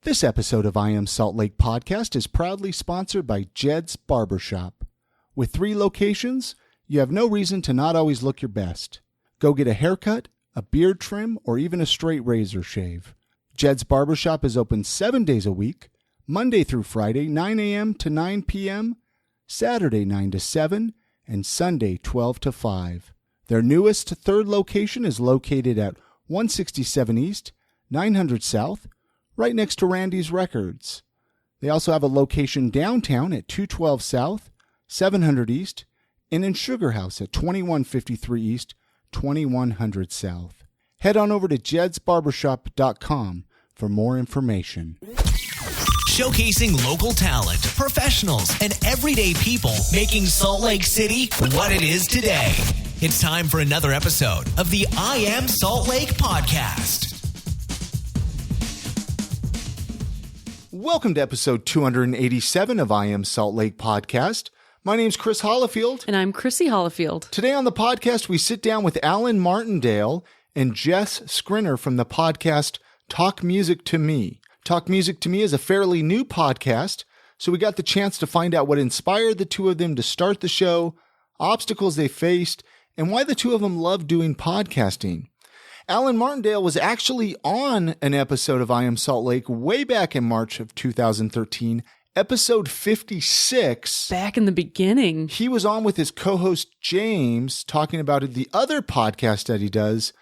This episode of I Am Salt Lake Podcast is proudly sponsored by Jed's Barbershop. With 3 locations, you have no reason to not always look your best. Go get a haircut, a beard trim, or even a straight razor shave. Jed's Barbershop is open 7 days a week, Monday through Friday, 9 a.m. to 9 p.m., Saturday 9 to 7, and Sunday 12 to 5. Their newest 3rd location is located at 167 East, 900 South, right next to Randy's Records. They also have a location downtown at 212 South, 700 East, and in Sugar House at 2153 East, 2100 South. Head on over to jedsbarbershop.com for more information. Showcasing local talent, professionals, and everyday people making Salt Lake City what it is today. It's time for another episode of the I Am Salt Lake Podcast. Welcome to episode 287 of I Am Salt Lake Podcast. My name's Chris Hollifield. And I'm Chrissy Hollifield. Today on the podcast, we sit down with Alan Martindale and Jess Skriner from the podcast Talk Music to Me. Talk Music to Me is a fairly new podcast, so we got the chance to find out what inspired the two of them to start the show, obstacles they faced, and why the two of them love doing podcasting. Alan Martindale was actually on an episode of I Am Salt Lake way back in March of 2013, episode 56. Back in the beginning. He was on with his co-host James talking about the other podcast that he does,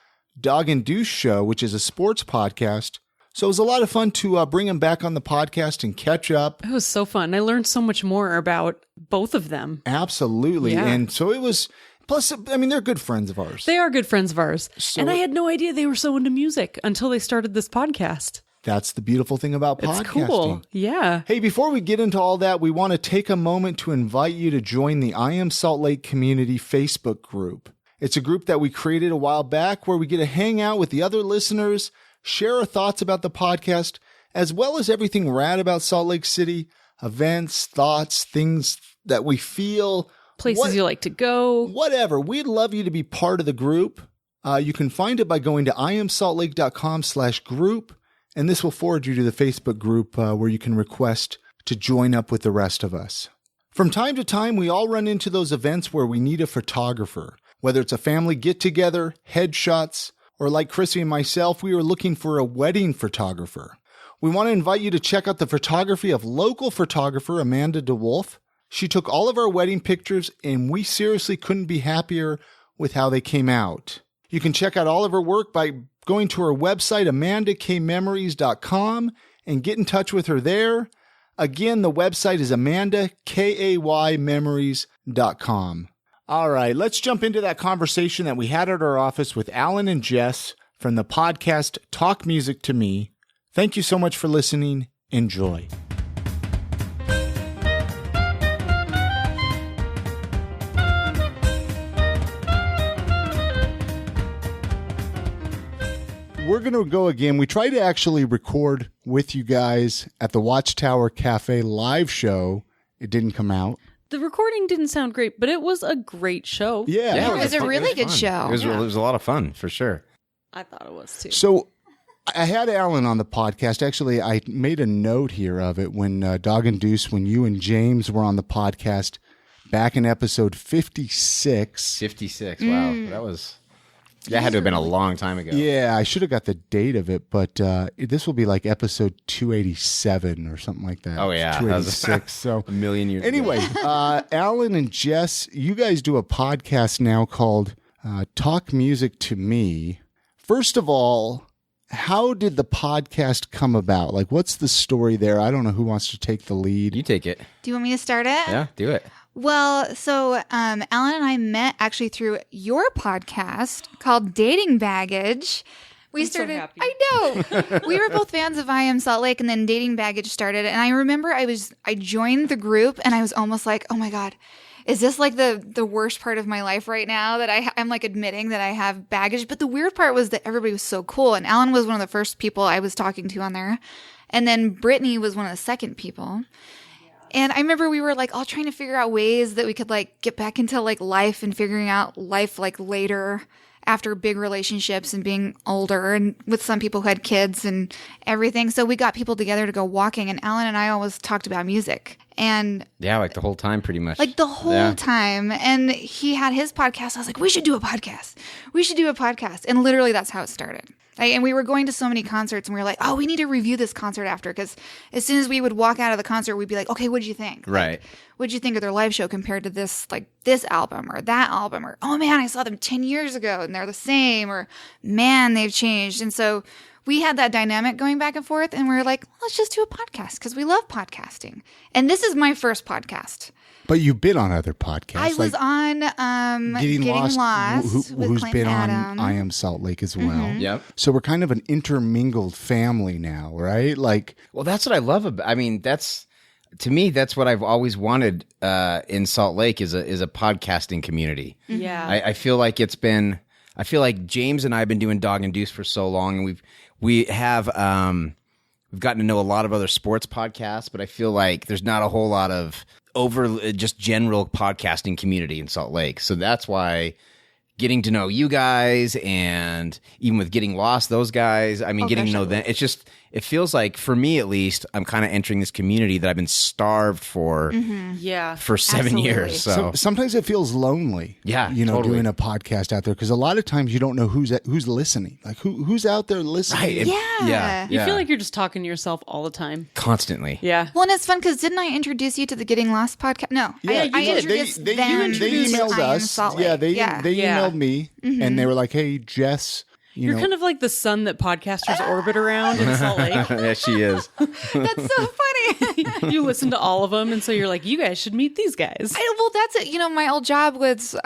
Dog and Deuce Show, which is a sports podcast. So it was a lot of fun to bring him back on the podcast and catch up. It was so fun. I learned so much more about both of them. Absolutely. Yeah. And so it was... Plus, I mean, they're good friends of ours. They are good friends of ours. And I had no idea they were so into music until they started this podcast. That's the beautiful thing about podcasting. It's cool. Yeah. Hey, before we get into all that, we want to take a moment to invite you to join the I Am Salt Lake Community Facebook group. It's a group that we created a while back where we get to hang out with the other listeners, share our thoughts about the podcast, as well as everything rad about Salt Lake City, events, thoughts, things that we feel... Places you like to go. Whatever. We'd love you to be part of the group. You can find it by going to iamsaltlake.com/group, and this will forward you to the Facebook group where you can request to join up with the rest of us. From time to time, we all run into those events where we need a photographer, whether it's a family get-together, headshots, or like Chrissy and myself, we were looking for a wedding photographer. We want to invite you to check out the photography of local photographer Amanda DeWolf. She took all of our wedding pictures, and we seriously couldn't be happier with how they came out. You can check out all of her work by going to her website, amandakmemories.com, and get in touch with her there. Again, the website is amandakaymemories.com. All right, let's jump into that conversation that we had at our office with Alan and Jess from the podcast Talk Music to Me. Thank you so much for listening. Enjoy. We're going to go again. We tried to actually record with you guys at the Watchtower Cafe live show. It didn't come out. The recording didn't sound great, but it was a great show. Yeah, it was a really good show. It was a lot of fun, for sure. I thought it was too. So I had Alan on the podcast. Actually, I made a note here of it when Dog and Deuce, when you and James were on the podcast back in episode 56. 56, wow. That had to have been a long time ago. Yeah, I should have got the date of it, but this will be like episode 287 or something like that. Oh, yeah. 286. So a million years anyway, Alan and Jess, you guys do a podcast now called Talk Music to Me. First of all, how did the podcast come about? Like, what's the story there? I don't know who wants to take the lead. You take it. Do you want me to start it? Yeah, do it. Well, so Alan and I met actually through your podcast called Dating Baggage. I'm so happy. I know. We were both fans of I Am Salt Lake, and then Dating Baggage started. And I remember I joined the group, and I was almost like, oh my God, is this like the worst part of my life right now that I'm like admitting that I have baggage? But the weird part was that everybody was so cool. And Alan was one of the first people I was talking to on there. And then Brittany was one of the second people. And I remember we were like all trying to figure out ways that we could like get back into like life and figuring out life like later after big relationships and being older, and with some people who had kids and everything. So we got people together to go walking, and Alan and I always talked about music. And yeah, like the whole time, pretty much. Like the whole time. And he had his podcast. I was like, we should do a podcast. We should do a podcast. And literally that's how it started. And we were going to so many concerts, and we were like, oh, we need to review this concert after. Because as soon as we would walk out of the concert, we'd be like, okay, what'd you think? Right. Like, what'd you think of their live show compared to this, like this album or that album? Or, oh man, I saw them 10 years ago and they're the same. Or, man, they've changed. And so we had that dynamic going back and forth, and we were like, let's just do a podcast because we love podcasting. And this is my first podcast. But you've been on other podcasts. I was on Getting Lost with who's Clinton been Adam. on I Am Salt Lake as well. Yep. So we're kind of an intermingled family now, right? Like, Well, that's what I love about. I mean, to me, that's what I've always wanted in Salt Lake is a podcasting community. Yeah. I feel like it's been. I feel like James and I have been doing Dog and Deuce for so long, and we've gotten to know a lot of other sports podcasts, but I feel like there's not a whole lot of just general podcasting community in Salt Lake. So that's why getting to know you guys, and even with Getting Lost, those guys, I mean, getting to know them, it feels like, for me at least, I'm kind of entering this community that I've been starved for for 7 years. So sometimes it feels lonely. Yeah, totally. totally. Doing a podcast out there, because a lot of times you don't know who's listening. Like who's out there listening. Right. Yeah. You feel like you're just talking to yourself all the time. Constantly. Yeah. Well, and it's fun because didn't I introduce you to the Getting Lost podcast? No, Yeah, I you did. introduced They them. emailed to I Am us. Salt Lake. Yeah, they Yeah. emailed me, and they were like, "Hey, Jess, You're kind of like the sun that podcasters orbit around in Salt Lake. Yeah, she is. That's so funny. You listen to all of them, and so you're like, you guys should meet these guys. Well, that's it. My old job was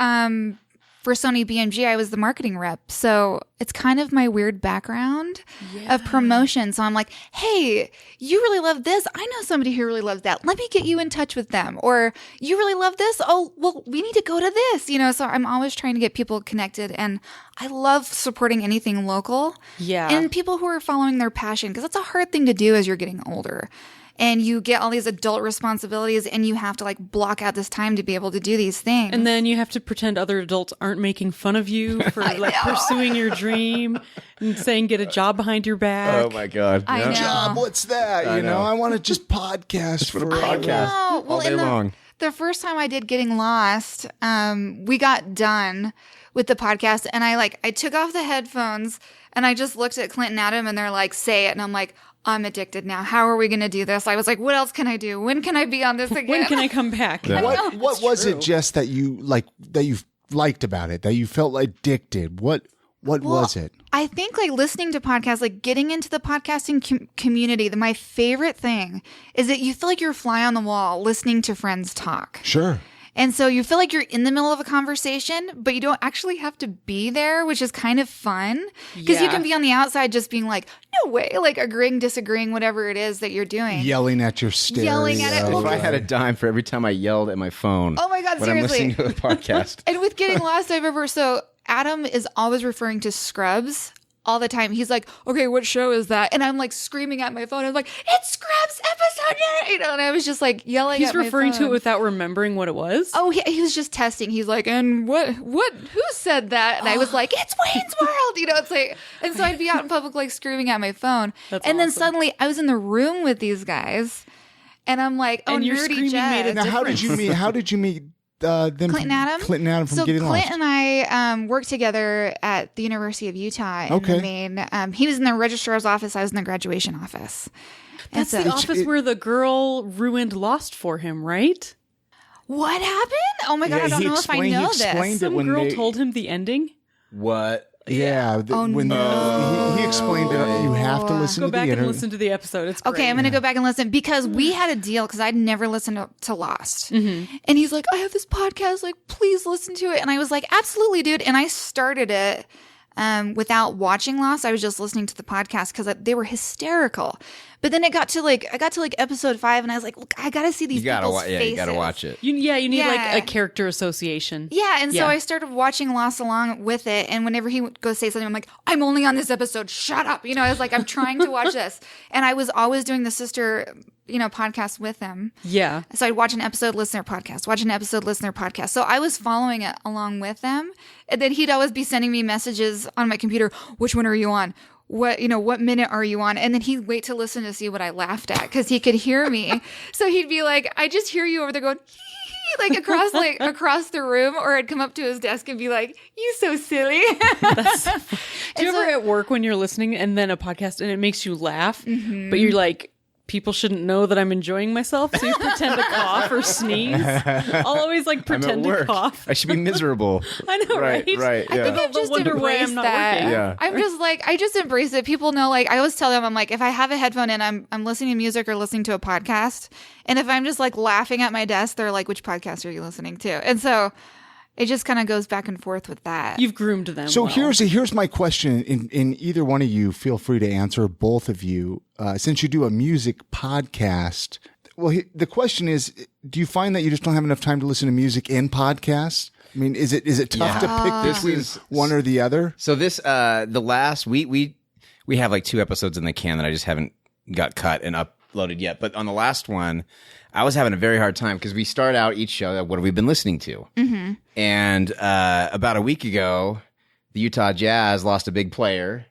for Sony BMG. I was the marketing rep, so it's kind of my weird background of promotion. So I'm like, hey, you really love this. I know somebody who really loves that. Let me get you in touch with them. Or you really love this. Oh, well, we need to go to this. So I'm always trying to get people connected, and I love supporting anything local. Yeah. And people who are following their passion, because that's a hard thing to do as you're getting older. And you get all these adult responsibilities, and you have to like block out this time to be able to do these things. And then you have to pretend other adults aren't making fun of you for like pursuing your dream and saying get a job behind your back. Oh my God. I know. job. What's that? I know. I want to just podcast for podcast. Oh, well, all day long. The first time I did Getting Lost, we got done with the podcast, and I took off the headphones, and I just looked at Clinton Adam, and they're like, say it. And I'm like, I'm addicted now. How are we going to do this? I was like, what else can I do? When can I be on this again? When can I come back? Yeah. What was it, Jess, that you liked about it, that you felt addicted? What was it? I think listening to podcasts, getting into the podcasting community, my favorite thing is that you feel like you're a fly on the wall listening to friends talk. Sure. And so you feel like you're in the middle of a conversation, but you don't actually have to be there, which is kind of fun. Because you can be on the outside just being like, no way, agreeing, disagreeing, whatever it is that you're doing. Yelling at your stereo. Yelling at it. If I had a dime for every time I yelled at my phone. Oh my God, when seriously. I'm listening to a podcast. And with Getting Lost, I remember, so Adam is always referring to Scrubs all the time. He's like, okay, what show is that? And I'm screaming at my phone. I'm like, it's Scrubs episode 8. And I was just yelling He's at my phone. He's referring to it without remembering what it was? Oh, he was just testing. He's like, and who said that? And I was like, it's Wayne's World. It's and so I'd be out in public, screaming at my phone. That's and then awesome. suddenly I was in the room with these guys, and I'm like, oh, And your nerdy screaming Jess. made a Now, how did you meet them? Clinton Adam? Clinton Adam from So Getting Clint Lost. and I worked together at the University of Utah in Okay. the main. He was in the registrar's office. I was in the graduation office. And That's so- the office where the girl ruined Lost for him, right? What happened? Oh my God, Yeah, I don't he know if I explained- he know explained this. it Some when girl they- told him the ending. What? Yeah. He explained it. You have to listen Go to back the and interview. listen to the episode. It's great. Okay, I'm going to go back and listen because we had a deal because I'd never listened to Lost. Mm-hmm. And he's like, I have this podcast, please listen to it. And I was like, absolutely, dude. And I started it without watching Lost. I was just listening to the podcast because they were hysterical. But then I got to like episode 5, and I was like, look, I gotta see these people's faces. You gotta watch it. You need like a character association. Yeah, and so I started watching Lost along with it, and whenever he would go say something, I'm like, I'm only on this episode, shut up. I was like, I'm trying to watch this. And I was always doing the sister, podcast with him. Yeah. So I'd watch an episode, listener podcast. So I was following it along with them. And then he'd always be sending me messages on my computer, which one are you on? What minute are you on? And then he'd wait to listen to see what I laughed at because he could hear me. So he'd be like, I just hear you over there going, like across the room, or I'd come up to his desk and be like, you so silly. Do you ever at work when you're listening and then a podcast and it makes you laugh, but you're like, people shouldn't know that I'm enjoying myself, so you pretend to cough or sneeze. I'll always pretend to cough. I should be miserable. I know, right? Right. Yeah. I think I've just embraced that. Yeah. I'm just I just embrace it. People know, I always tell them, I'm like, if I have a headphone in, I'm listening to music or listening to a podcast, and if I'm just laughing at my desk, they're like, which podcast are you listening to? And so it just kind of goes back and forth with that. You've groomed them. So well. here's my question. In either one of you, feel free to answer. Both of you, since you do a music podcast. Well, the question is, do you find that you just don't have enough time to listen to music in podcasts? I mean, is it tough to pick between one or the other? So this the last we have 2 episodes in the can that I just haven't got cut and uploaded yet. But on the last one, I was having a very hard time because we start out each show, what have we been listening to? Mm-hmm. And about a week ago, the Utah Jazz lost a big player,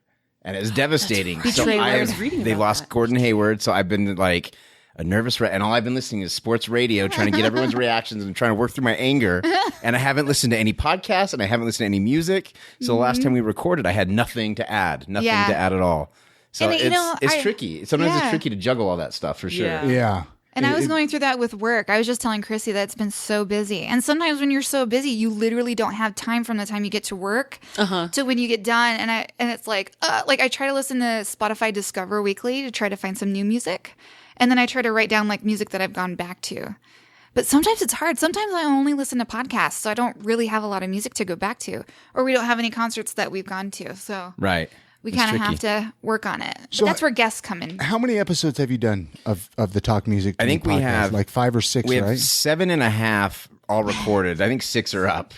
and it was devastating. So they lost Gordon Hayward, so I've been a nervous wreck, and all I've been listening is sports radio, trying to get everyone's reactions and trying to work through my anger. And I haven't listened to any podcasts, and I haven't listened to any music. So the last time we recorded, I had nothing to add at all. So it's tricky. Sometimes it's tricky to juggle all that stuff for sure. Yeah. And I was going through that with work. I was just telling Chrissy that it's been so busy. And sometimes when you're so busy, you literally don't have time from the time you get to work to when you get done. And it's I try to listen to Spotify Discover Weekly to try to find some new music. And then I try to write down music that I've gone back to. But sometimes it's hard. Sometimes I only listen to podcasts, so I don't really have a lot of music to go back to. Or we don't have any concerts that we've gone to. So right. We kind of have to work on it. But So that's where guests come in. How many episodes have you done of the Talk Music? I think podcast? we have 5 or 6, we have right? 7.5 all recorded. I think 6 are up.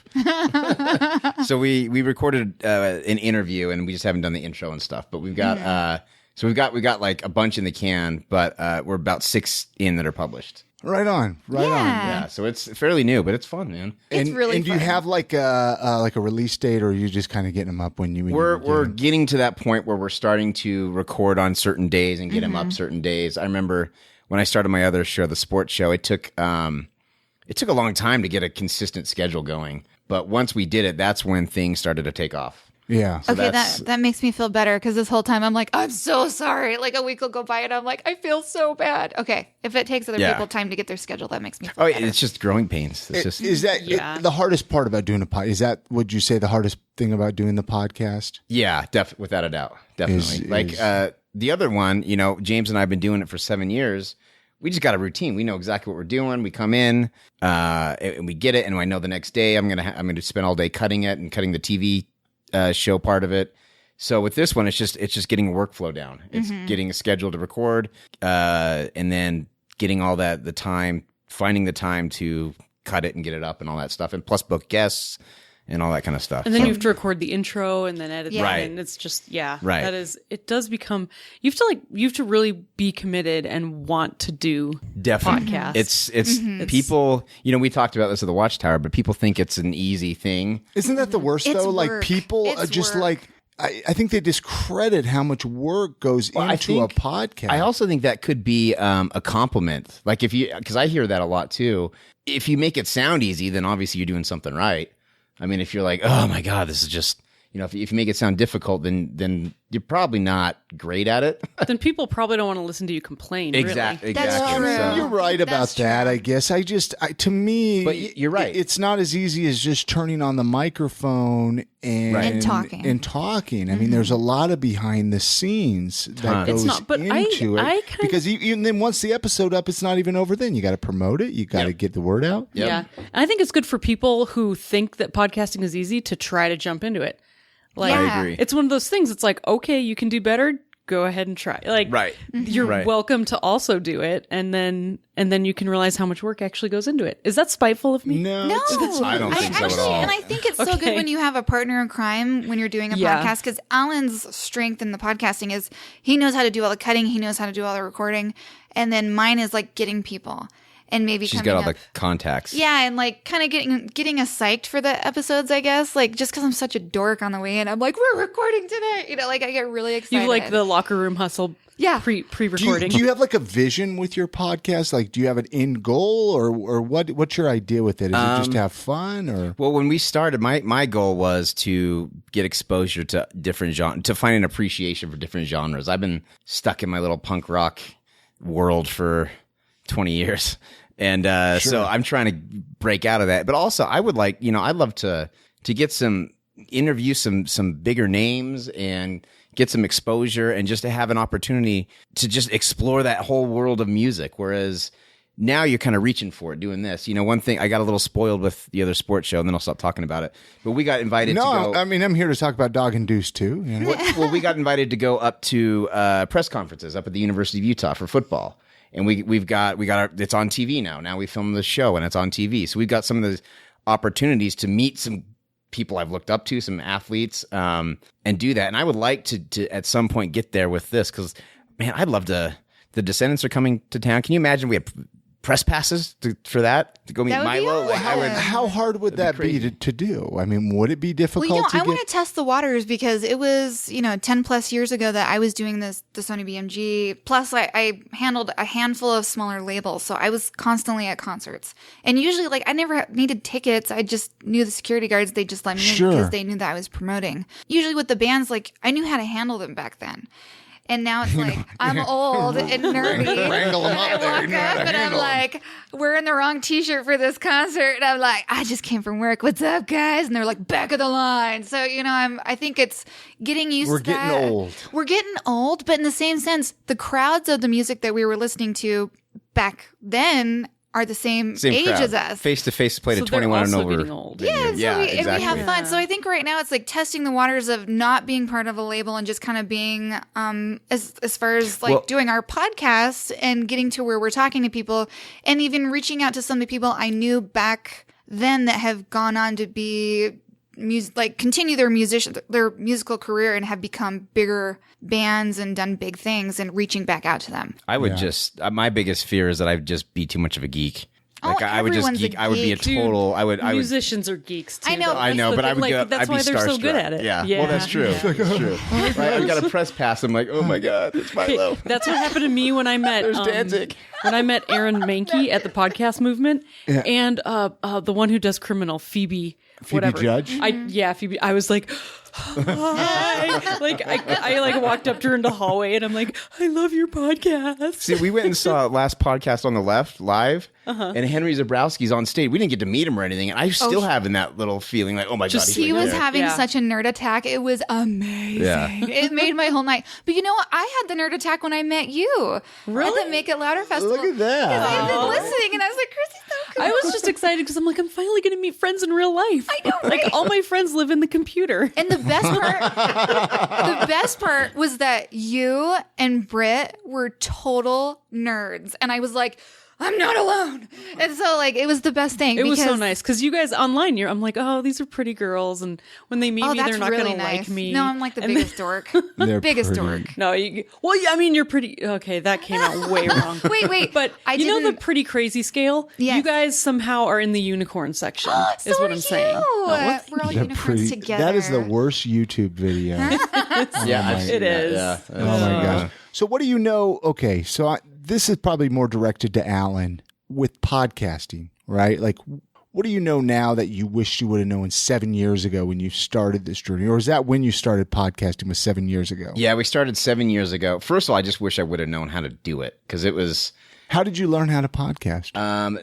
So we recorded an interview, and we just haven't done the intro and stuff. But we've got we got a bunch in the can, but we're about 6 in that are published. Right on. Yeah, so it's fairly new, but it's fun, man. It's really And do you fun. have a release date, or are you just kind of getting them up when you? We're getting to that point where we're starting to record on certain days and get them up certain days. I remember when I started my other show, the sports show, it took a long time to get a consistent schedule going. But once we did it, that's when things started to take off. Yeah. So Okay, that makes me feel better because this whole time I'm like, I'm so sorry. A week will go by and I'm like, I feel so bad. Okay, if it takes other people time to get their schedule, that makes me feel better. It's just growing pains. It's just Is that the hardest part about doing a podcast? Is that, would you say, the hardest thing about doing the podcast? yeah, without a doubt, definitely. The other one, James and I have been doing it for 7 years. We just got a routine. We know exactly what we're doing. We come in and we get it, and I know the next day I'm gonna spend all day cutting it and cutting the TV show part of it. So with this one, it's just getting a workflow down. It's getting a schedule to record, and then getting all that finding the time to cut it and get it up and all that stuff, and plus book guests and all that kind of stuff. And then you have to record the intro and then edit it. Right. And it's just, Right. it does become, you have to really be committed and want to do Definitely. podcasts. It's people, we talked about this at the Watchtower, but people think it's an easy thing. Isn't that the worst It's though? work. People are It's just work. I think they discredit how much work goes into a podcast. I also think that could be a compliment. Because I hear that a lot too. If you make it sound easy, then obviously you're doing something right. I mean, if you're like, oh my God, this is just, if you make it sound difficult, then you're probably not great at it. Then people probably don't want to listen to you complain. Exactly. That's Exactly. true. So- You're right about That's that, true. I guess. To me, But you're right. It's not as easy as just turning on the microphone and Right. And talking. I mean, there's a lot of behind the scenes that Tons. goes It's not, but into I it. kind of- Because even then, once the episode up, it's not even over. Then you got to promote it. You got to get the word out. Yep. Yeah. And I think it's good for people who think that podcasting is easy to try to jump into it. Yeah. I agree. It's one of those things. It's like, okay, you can do better. go ahead and try. Like, Right. you're Right. welcome to also do it, and then you can realize how much work actually goes into it. Is that spiteful of me? No, No, I don't think so at actually, all. and I think it's so good Okay. when you have a partner in crime when you're doing a Yeah. podcast, because Alan's strength in the podcasting is he knows how to do all the cutting, he knows how to do all the recording, and then mine is like getting people and maybe She's coming got all up. the contacts. Yeah, and like kind of getting us psyched for the episodes, I guess. Like just because I'm such a dork on the way in, I'm like, we're recording today. You know, like I get really excited. You like the locker room hustle. Yeah. pre-recording. Do you have like a vision with your podcast? Like, do you have an end goal, or what's your idea with it? Is it just to have fun, or? Well, when we started, my goal was to get exposure to different genres, to find an appreciation for different genres. I've been stuck in my little punk rock world for 20 years. And so I'm trying to break out of that. But also, I would like, I'd love to get interview some bigger names and get some exposure and just to have an opportunity to just explore that whole world of music. Whereas now you're kind of reaching for it doing this. One thing, I got a little spoiled with the other sports show, and then I'll stop talking about it. But we got invited to go. I mean, I'm here to talk about Dog and Deuce too. You know? Well, we got invited to go up to press conferences up at the University of Utah for football. And we got it's on TV now. Now we film the show and it's on TV. So we've got some of the opportunities to meet some people I've looked up to, some athletes, and do that. And I would like to at some point get there with this because, man, I'd love to. The Descendants are coming to town. Can you imagine we have press passes for that to go meet That would be Milo? Like, I would. How hard would that be to do? I mean, would it be difficult Well, to I get? want to test the waters because it was, 10 plus years ago that I was doing the Sony BMG. Plus, I handled a handful of smaller labels. So I was constantly at concerts. And usually, like, I never needed tickets. I just knew the security guards. They just let me in Sure. because they knew that I was promoting. Usually with the bands, like, I knew how to handle them back then. And now it's like, I'm old and nerdy. Wrangle 'em up I there, walk you know how to up and I'm handle 'em. like, wearing the wrong t-shirt for this concert. And I'm like, I just came from work. What's up, guys? And they're like, back of the line. So, I think it's getting used We're to that. getting old. We're getting old, but in the same sense, the crowds of the music that we were listening to back then are the same age crowd. as us. Face to face played So at they're 21 and also over. getting old. Yeah, Yeah, and we exactly. have fun. So I think right now it's like testing the waters of not being part of a label and just kind of being as far as like Well- doing our podcast and getting to where we're talking to people and even reaching out to some of the people I knew back then that have gone on to be continue their musical career and have become bigger bands and done big things and reaching back out to them. I would just my biggest fear is that I'd just be too much of a geek. Like I would just everyone's a geek. I would be a geek. total. I would. Musicians are geeks too. I know. though. I know, That's but the I thing. would go. That's I'd why be they're so good starstruck. at it. Yeah. Well, that's true. That's true. Right? I've got a press pass. I'm like, oh my god, it's Milo. That's what happened to me when I met There's Danzig. when I met Aaron Mankey at the podcast movement, and the one who does Criminal, Phoebe whatever. Judge? Phoebe. I was like, hi. Like I walked up to her in the hallway, and I'm like, I love your podcast. See, we went and saw last podcast on the left live, and Henry Zabrowski's on stage. We didn't get to meet him or anything, and I'm still having that little feeling like, oh my god, He right was there. having Yeah. such a nerd attack. It was amazing. Yeah. It made my whole night. But you know what? I had the nerd attack when I met you at Really? the Make It Louder Festival. Look at that. Because I've been listening, and I was like, Chrissy's so cool. I was just excited because I'm like, I'm finally going to meet friends in real life. I know, Like right? all my friends live in the computer. And the best part was that you and Britt were total nerds. And I was like, I'm not alone. And so like it was the best thing. It was so because- nice because you guys online, I'm like, oh, these are pretty girls, and when they meet Oh, me, that's they're not really going to nice. like me. No, I'm like the And biggest dork. They're biggest pretty. dork. No, I mean, you're pretty. Okay, that came out way wrong. Wait. But I you know the didn't- pretty crazy scale? Yes. You guys somehow are in the unicorn section, So is what are I'm saying. you. Oh, what? We're all They're unicorns pretty- together. That is the worst YouTube video. Yeah, I've seen It that, is. Yeah. Oh my gosh. So what do you know? Okay, so this is probably more directed to Alan with podcasting, right? Like, what do you know now that you wish you would have known 7 years ago when you started this journey? Or is that when you started podcasting was 7 years ago? Yeah, we started 7 years ago. First of all, I just wish I would have known how to do it because it was. How did you learn how to podcast?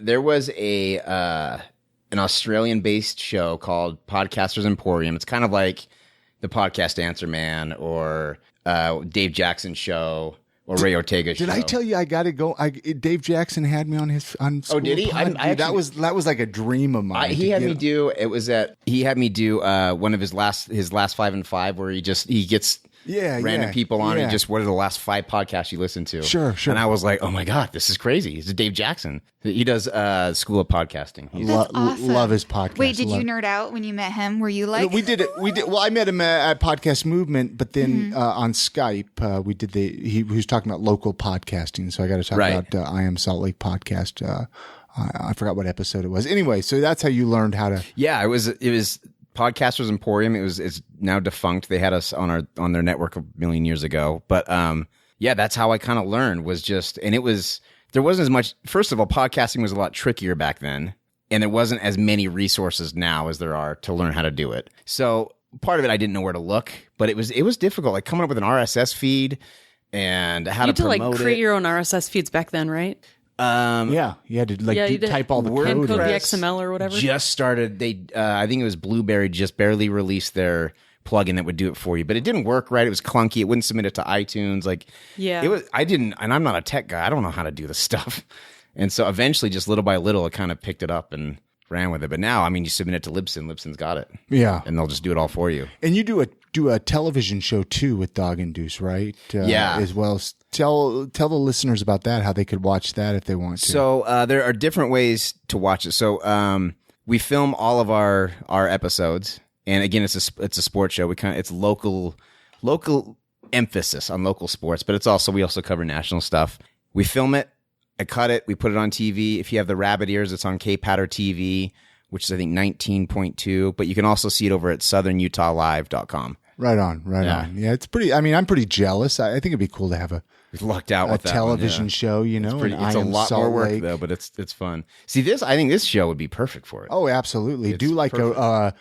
There was an Australian-based show called Podcasters Emporium. It's kind of like the Podcast Answer Man or Dave Jackson show or Ray Ortega show. Did I tell you I got to go? Dave Jackson had me on school Oh, did he? pod. I Dude, actually- that was like a dream of mine. He had me do one of his last 5 and 5 where he gets random people on it. Just what are the last 5 podcasts you listened to? Sure. And I was like, oh my God, this is crazy. It's Dave Jackson. He does School of Podcasting. That's awesome. Love his podcast. Wait, did you nerd out when you met him? Were you like... We did it. Well, I met him at Podcast Movement, but then on Skype, we did he was talking about local podcasting. So I got to talk about I Am Salt Lake podcast. I forgot what episode it was. Anyway, so that's how you learned how to. Yeah, it was Podcasters Emporium. It's now defunct. They had us on their network a million years ago. But that's how I kind of learned there wasn't as much. First of all, podcasting was a lot trickier back then, and there wasn't as many resources now as there are to learn how to do it. So part of it, I didn't know where to look, but it was difficult. Like coming up with an RSS feed and how to promote it. You had to create your own RSS feeds back then, right? You had to type all the code the WordPress. XML or whatever. Just started. I think it was Blueberry just barely released their plugin that would do it for you, but it didn't work right. It was clunky. It wouldn't submit it to iTunes. And I'm not a tech guy. I don't know how to do this stuff. And so eventually, just little by little, it kind of picked it up and ran with it. But now, you submit it to Libsyn. Libsyn's got it. Yeah. And they'll just do it all for you. And you do a television show too with Dog and Deuce, right? As well. Tell the listeners about that, how they could watch that if they want to. So there are different ways to watch it. So we film all of our episodes, and again, it's a sports show. It's local emphasis on local sports, but we also cover national stuff. We film it, I cut it, we put it on TV. If you have the rabbit ears, it's on K-Patter TV, which is I think 19.2. But you can also see it over at southernutahlive.com. Right on. Yeah, it's pretty. I'm pretty jealous. I think it'd be cool to have a lucked out with that television show. It's a lot more work though, but it's fun. See this? I think this show would be perfect for it. Oh, absolutely. Do like a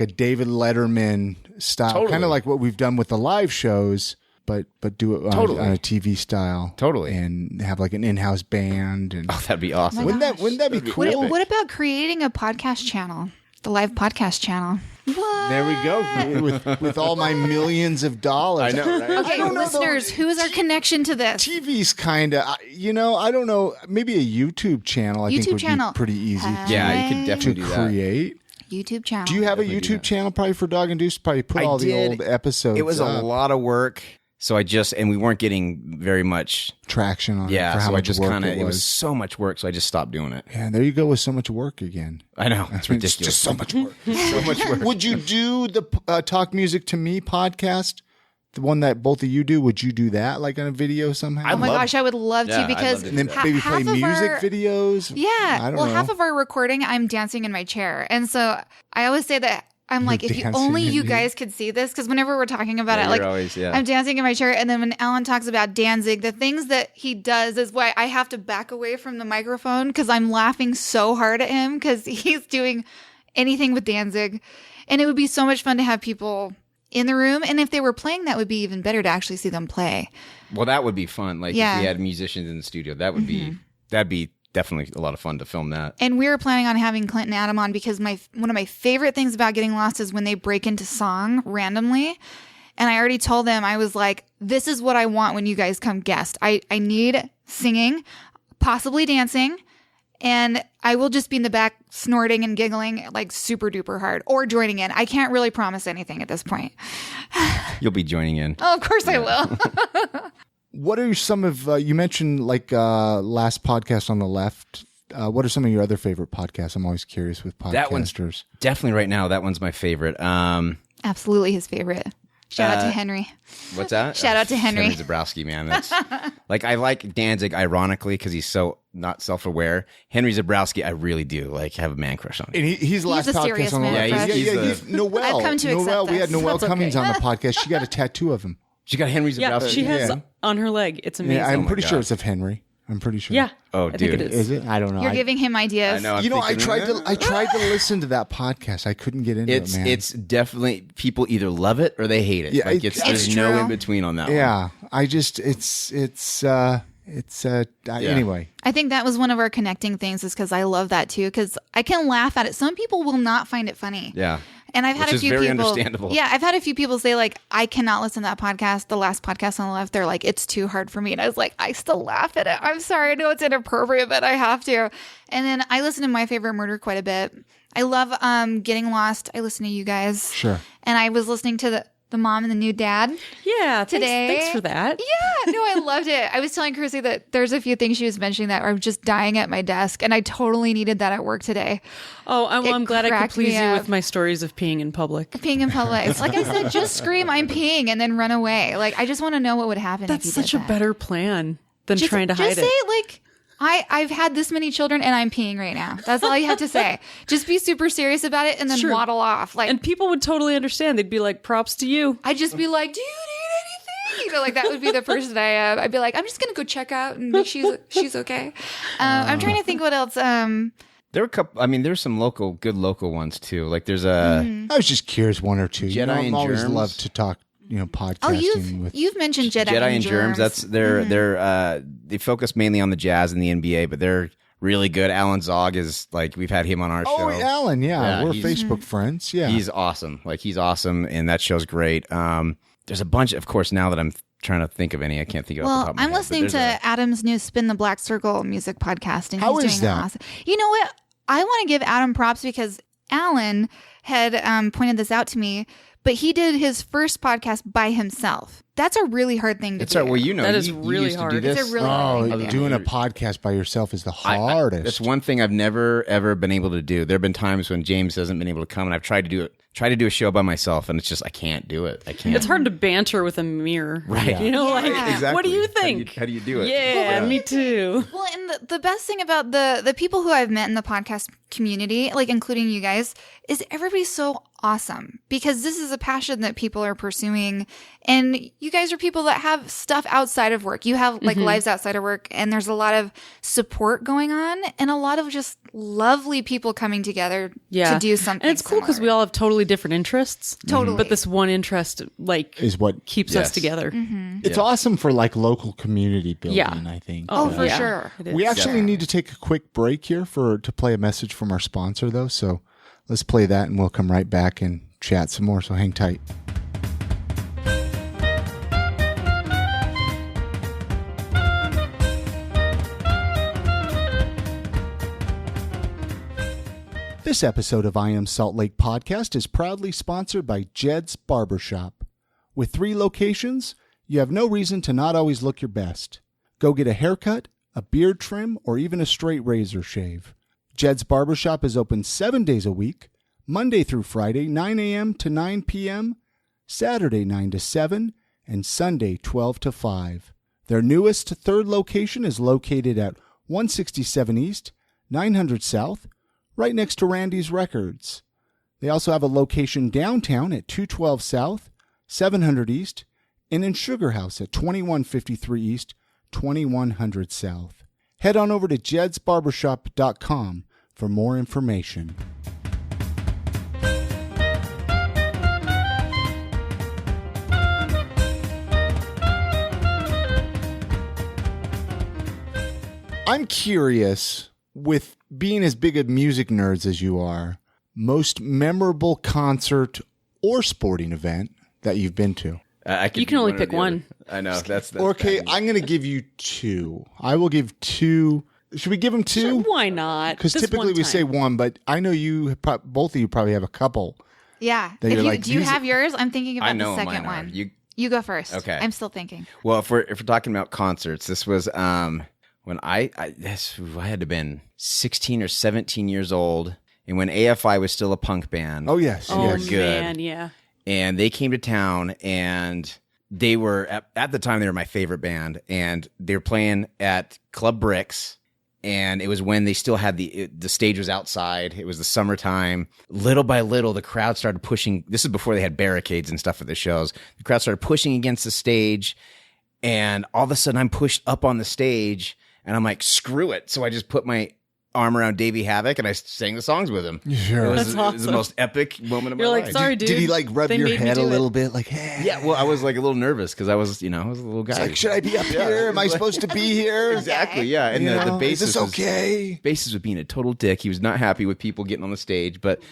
David Letterman style, kind of like what we've done with the live shows, but do it on a TV style. Totally. And have like an in-house band. And that'd be awesome. Wouldn't that be cool? What about creating a podcast channel? The live podcast channel. What? There we go. With all my millions of dollars. I know, right? Okay, listeners, who is our connection to this? TV's kind of, I don't know. Maybe a YouTube channel. I think would be pretty easy. Yeah, you could definitely do that. Create. YouTube channel. Do you have a YouTube channel probably for Dog and Deuce? Probably put all the old episodes. It was a lot of work. So and we weren't getting very much traction on it. Yeah, for how so much work it was so much work, so I just stopped doing it. Yeah, there you go with so much work again. I know, it's ridiculous. It's just so much work. So much work. Would you do the Talk Music to Me podcast? The one that both of you do? Would you do that like on a video somehow? Oh my gosh, I would love to because and then maybe play music videos. Yeah, I don't know. Half of our recording, I'm dancing in my chair, and so I always say that. I'm like, if you guys could see this, because whenever we're talking about it, I'm dancing in my chair. And then when Alan talks about Danzig, the things that he does is why I have to back away from the microphone because I'm laughing so hard at him because he's doing anything with Danzig. And it would be so much fun to have people in the room. And if they were playing, that would be even better to actually see them play. Well, that would be fun. Like if we had musicians in the studio, that'd be definitely a lot of fun to film that. And we were planning on having Clinton Adam on because one of my favorite things about Getting Lost is when they break into song randomly. And I already told them, I was like, this is what I want when you guys come guest. I need singing, possibly dancing, and I will just be in the back snorting and giggling like super duper hard or joining in. I can't really promise anything at this point. You'll be joining in. Oh, of course I will. What are some of, you mentioned like last podcast on the left. What are some of your other favorite podcasts? I'm always curious with podcasters. That one's definitely right now. That one's my favorite. Absolutely his favorite. Shout out to Henry. What's that? Shout out to Henry. Henry Zabrowski, man. That's like, I like Danzig ironically because he's so not self-aware. Henry Zabrowski, I really do like have a man crush on. And he's the last podcast on the left. He's Noelle. I've come to accept we had Noelle Cummings on the podcast. She got a tattoo of him. She got Henry Zabrowski. Yeah, she has on her leg. It's amazing. Yeah, I'm pretty sure it's of Henry. I'm pretty sure. Yeah. Oh, I dude. think it is it? I don't know. You're giving him ideas. I know. I tried to listen to that podcast. I couldn't get into it, man. It's definitely people either love it or they hate it. Yeah, like there's no in between on that one. Yeah. I just anyway. I think that was one of our connecting things is because I love that too because I can laugh at it. Some people will not find it funny. Yeah. And I've had Which a few is very people. Understandable. Yeah, I've had a few people say like, I cannot listen to that podcast. The last podcast on the left, they're like, it's too hard for me. And I was like, I still laugh at it. I'm sorry, I know it's inappropriate, but I have to. And then I listen to My Favorite Murder quite a bit. I love Getting Lost. I listen to you guys. Sure. And I was listening to the mom and the new dad. Yeah, today. Thanks for that. Yeah, no, I loved it. I was telling Chrissy that there's a few things she was mentioning that are just dying at my desk, and I totally needed that at work today. Oh, I'm glad I could cracked me please you up. with my stories of peeing in public. Peeing in public. It's like I said, just scream, "I'm peeing," and then run away. Like, I just want to know what would happen That's if you such did a that. better plan than Just- trying to hide just it. say, like, I've had this many children and I'm peeing right now. That's all you have to say. Just be super serious about it and then Sure. waddle off. Like, And people would totally understand. They'd be like, props to you. I'd just be like, "Do you need anything?" You know, like that would be the first day. I'd be like, "I'm just gonna go check out and make she's okay." I'm trying to think what else. There were a couple. I mean, there's some good local ones too. Like there's a I was just curious, one or two. Jedi I'm and always Germs. love to talk, podcasting Oh, with. you've mentioned Jedi and Germs. That's Mm-hmm. they focus mainly on the Jazz and the NBA, but they're really good. Alan Zog is like we've had him on our Oh, show. Alan, Yeah, we're he's- Facebook friends. Yeah, He's awesome. Like he's awesome, and that show's great. There's a bunch, of course. Now that I'm trying to think of any, I can't think of. it off the Well, top of my I'm head, but listening to there's Adam's new Spin the Black Circle music podcast, and How he's is doing that? awesome. You know what? I want to give Adam props because Alan had pointed this out to me, but he did his first podcast by himself. That's a really hard thing to It's do. right. Well, you know, That is you really used to do hard. this. It's a really hard thing to do. doing a podcast by yourself is the I- hardest. that's one thing I've never ever been able to do. There have been times when James hasn't been able to come, and I've tried to do it. Try to do a show by myself, and it's just I can't do it. I can't. It's hard to banter with a mirror. Right. You know, like, Yeah. what do you How do think? how do you do it? Yeah, me too. Well, and the best thing about the people who I've met in the podcast community, like including you guys, is everybody's so awesome because this is a passion that people are pursuing. And you guys are people that have stuff outside of work. You have like lives outside of work, and there's a lot of support going on and a lot of just lovely people coming together Yeah. to do something. And it's cool because we all have totally different interests. Totally. But this one interest, like, is what keeps Yes. us together. it's awesome for like local community building. Yeah. I think. Oh, for yeah, sure. it is. We actually need to take a quick break here to play a message from our sponsor, though. So let's play that, and we'll come right back and chat some more. So hang tight. This episode of I Am Salt Lake Podcast is proudly sponsored by Jed's Barbershop. With 3 locations, you have no reason to not always look your best. Go get a haircut, a beard trim, or even a straight razor shave. Jed's Barbershop is open 7 days a week, Monday through Friday, 9 a.m. to 9 p.m., Saturday 9 to 7, and Sunday 12 to 5. Their newest 3rd location is located at 167 East, 900 South, right next to Randy's Records. They also have a location downtown at 212 South, 700 East, and in Sugar House at 2153 East, 2100 South. Head on over to jedsbarbershop.com for more information. I'm curious, with being as big of music nerds as you are, most memorable concert or sporting event that you've been to? I could You can do only or pick the one. other. I know that's Okay, bad. I'm going to give you 2. I will give 2. Should we give them 2? Sure, why not? Because This typically one we time. say 1, but I know both of you probably have a couple. Yeah. That If you're you, like, do you these- have yours? I'm thinking I about know the mine second are. one. You go first. Okay. I'm still thinking. Well, if we're talking about concerts, this was when I had to been 16 or 17 years old, and when AFI was still a punk band. Oh, yes. Oh, yes. good. man, yeah. And they came to town, and they were at the time they were my favorite band, and they were playing at Club Bricks. And it was when they still had the stage was outside. It was the summertime. Little by little, the crowd started pushing. This is before they had barricades and stuff at the shows. The crowd started pushing against the stage, and all of a sudden, I'm pushed up on the stage, and I'm like, "Screw it!" So I just put my arm around Davey Havoc, and I sang the songs with him. Sure. It was, That's it was the awesome. most epic moment of You're my like, life. sorry, dude. Did he like rub They your made me head a do little it. bit? Like, hey. Yeah, well, I was like a little nervous because I was a little guy. It's like, should I be up here? Am I supposed to be here? Exactly, yeah. And You the know, bassist is this okay? Bassist was being a total dick. He was not happy with people getting on the stage, but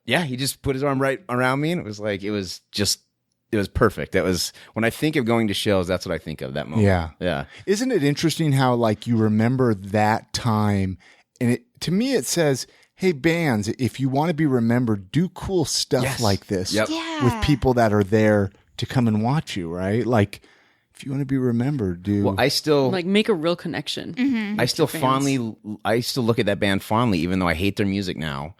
yeah, he just put his arm right around me, and it was perfect. That was when I think of going to shows. That's what I think of that moment. Yeah. Isn't it interesting how like you remember that time, and to me it says hey, bands, if you want to be remembered, do cool stuff like this Yep. Yeah. with people that are there to come and watch you, right? Like, if you want to be remembered, do. Well, I still Like make a real connection. Mm-hmm. I still look at that band fondly, even though I hate their music now.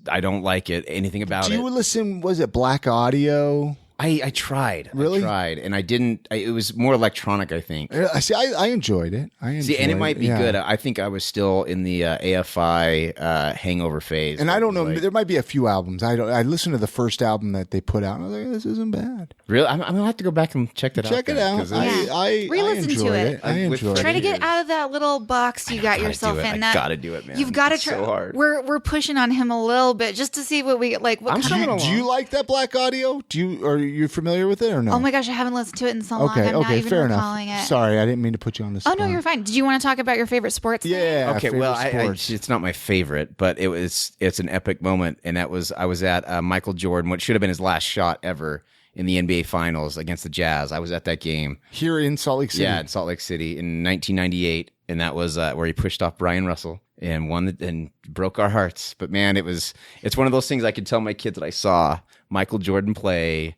I don't like anything about do it. you listen, was it Black Audio? I tried. Really? I tried, and I didn't. It was more electronic, I think. See, I enjoyed it. See, and it might be good. I think I was still in the AFI hangover phase. And I don't know. Like, There might be a few albums. I listened to the first album that they put out. And I was like, this isn't bad. really, I'm gonna have to go back and check that out. Check it then, out. 'cause it's- I Re-listen to enjoyed it. it. I With enjoyed Try to it. get out of that little box you got yourself in. I gotta do it, man. You've got to It's try. so hard. We're pushing on him a little bit just to see what we like. What I'm kind coming of, along. Do you like that Black Audio? Are you familiar with it or no? Oh my gosh, I haven't listened to it in so long. Okay, I'm not okay, even fair recalling enough. it. Sorry, I didn't mean to put you on the Oh spot. no, you're fine. Did you want to talk about your favorite sports? thing? Yeah. Okay, favorite well, sports. it's not my favorite, but it's an epic moment, and I was at Michael Jordan, what should have been his last shot ever in the NBA Finals against the Jazz. I was at that game, Here in Salt Lake City. yeah, in Salt Lake City in 1998, and that was where he pushed off Brian Russell and won and broke our hearts. But man, it's one of those things I could tell my kids that I saw Michael Jordan play.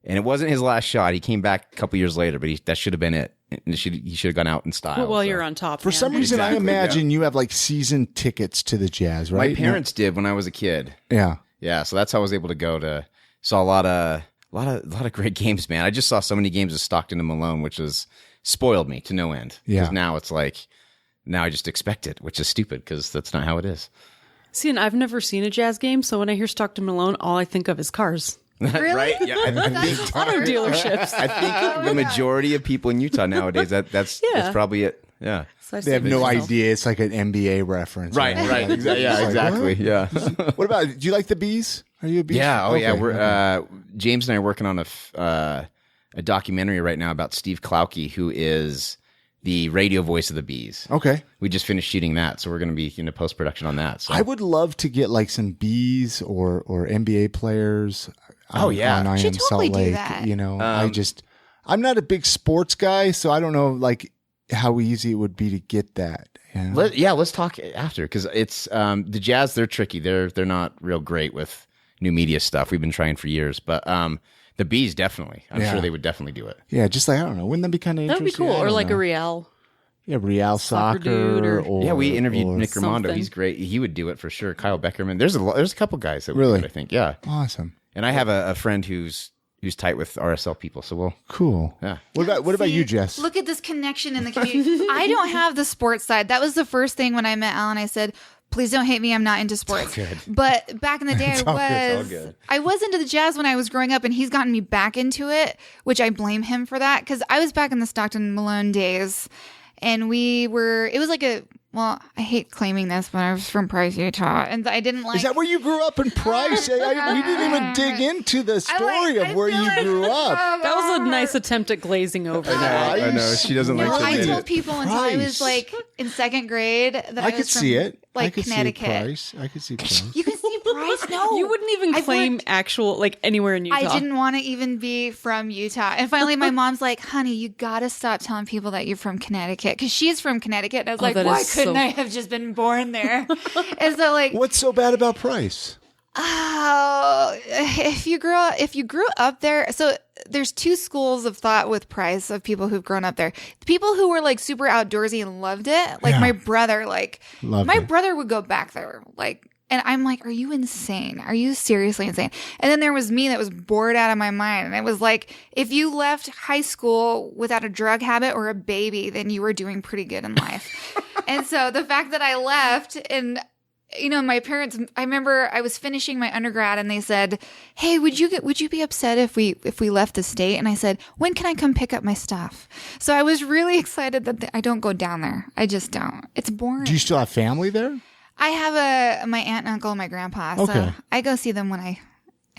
And it wasn't his last shot. He came back a couple years later, but that should have been it. And he should have gone out in style. Well, so. you're on top. For some reason, I imagine you have like season tickets to the Jazz, right? My parents did when I was a kid. Yeah. Yeah, so that's how I was able to go to. Saw a lot of great games, man. I just saw so many games of Stockton and Malone, which has spoiled me to no end. Yeah. Because now it's like, now I just expect it, which is stupid because that's not how it is. See, and I've never seen a Jazz game, so when I hear Stockton Malone, all I think of is cars. Really? Right? Yeah, I think Auto dealerships. I think the majority of people in Utah nowadays that's probably it. Yeah. So I They have see no myself. idea. It's like an NBA reference. Right. Exactly. Yeah, exactly. Yeah. What about, do you like the Bees? Are you a Bees? Yeah. Oh, yeah. Okay. We're James and I are working on a documentary right now about Steve Klauke, who is the radio voice of the Bees. Okay. We just finished shooting that, so we're going to be into post production on that. So. I would love to get like some Bees or NBA players. Oh, yeah. on I Should Am totally Salt do Lake. that. You know, I'm not a big sports guy, so I don't know like how easy it would be to get that. You know? Let's talk after because it's the Jazz. They're tricky. They're not real great with new media stuff. We've been trying for years, but the Bees definitely. I'm Yeah. sure they would definitely do it. Yeah, just like I don't know. Wouldn't that be kind of That would interesting? be cool. I Or don't like know. a Real. Yeah, Real Soccer dude Soccer. or- Yeah, we interviewed or- Nick Raimondo. something. He's great. He would do it for sure. Kyle Beckerman. There's a couple guys that would Really? do it, I think. Yeah, Awesome. and I have a friend who's tight with RSL people, so we'll. Cool. Yeah. What about See, you, Jess? Look at this connection in the community. I don't have the sports side. That was the first thing when I met Alan. I said, please don't hate me. I'm not into sports. But back in the day, I was into the Jazz when I was growing up, and he's gotten me back into it, which I blame him for that because I was back in the Stockton Malone days. And it was like I hate claiming this, but I was from Price, Utah. And I didn't like. Is that where you grew up in Price? We didn't even dig into the story of where you grew up. That was a nice attempt at glazing over that. I know she doesn't No, like to I admit told it. people until I was Price. like in second grade that I I was could from, see it. like I could Connecticut. see Price. I could see Price. You can see Price? No. You wouldn't even I've claim worked- actual, like anywhere in Utah. I didn't want to even be from Utah. And finally, my mom's like, honey, you got to stop telling people that you're from Connecticut. Because she's from Connecticut. And I was like, that why is couldn't so- I have just been born there? And so, like, What's so bad about Price? oh, if you grew up there, so there's two schools of thought with Price of people who've grown up there. The people who were like super outdoorsy and loved it, like Yeah. my brother, like Loved my it. brother would go back there, like, and I'm like, are you insane? Are you seriously insane? And then there was me that was bored out of my mind. And it was like, if you left high school without a drug habit or a baby, then you were doing pretty good in life. And so the fact that I left and you know, my parents, I remember I was finishing my undergrad and they said, hey, would you be upset if we left the state? And I said, when can I come pick up my stuff? So I was really excited that I don't go down there. I just don't. It's boring. Do you still have family there? I have my aunt and uncle and my grandpa. So Okay. I go see them when I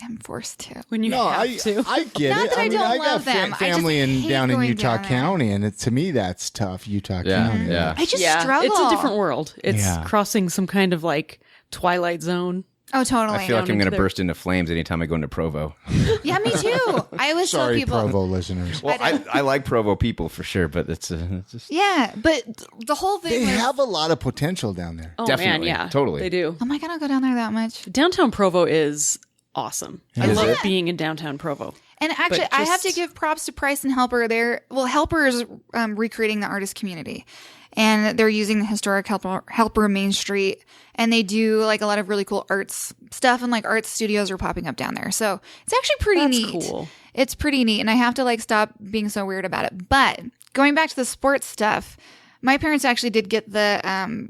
am forced to. When you No, have to. I get Not it. that I don't I love got them. I just family hate down in going Utah down there. County, and to me that's tough. Utah Yeah, County. yeah. I just yeah, struggle. it's a different world. It's Yeah. crossing some kind of like Twilight Zone. Oh, totally. I feel like I'm going into to burst into flames anytime I go into Provo. Yeah, me too. I always tell Sorry, people. Provo listeners. Well, I like Provo people for sure, but it's just Yeah, but the whole thing They was, have a lot of potential down there. Oh Definitely. man, yeah, Totally. they do. oh my God, I'll go down there that much. Downtown Provo is awesome. I Is love it? being in downtown Provo. And actually, But I have to just- give props to Price and Helper. Helper is recreating the artist community, and they're using the historic Helper Main Street, and they do like a lot of really cool arts stuff, and like art studios are popping up down there. So it's actually pretty That's neat. cool. It's pretty neat, and I have to like stop being so weird about it. But going back to the sports stuff, my parents actually did get the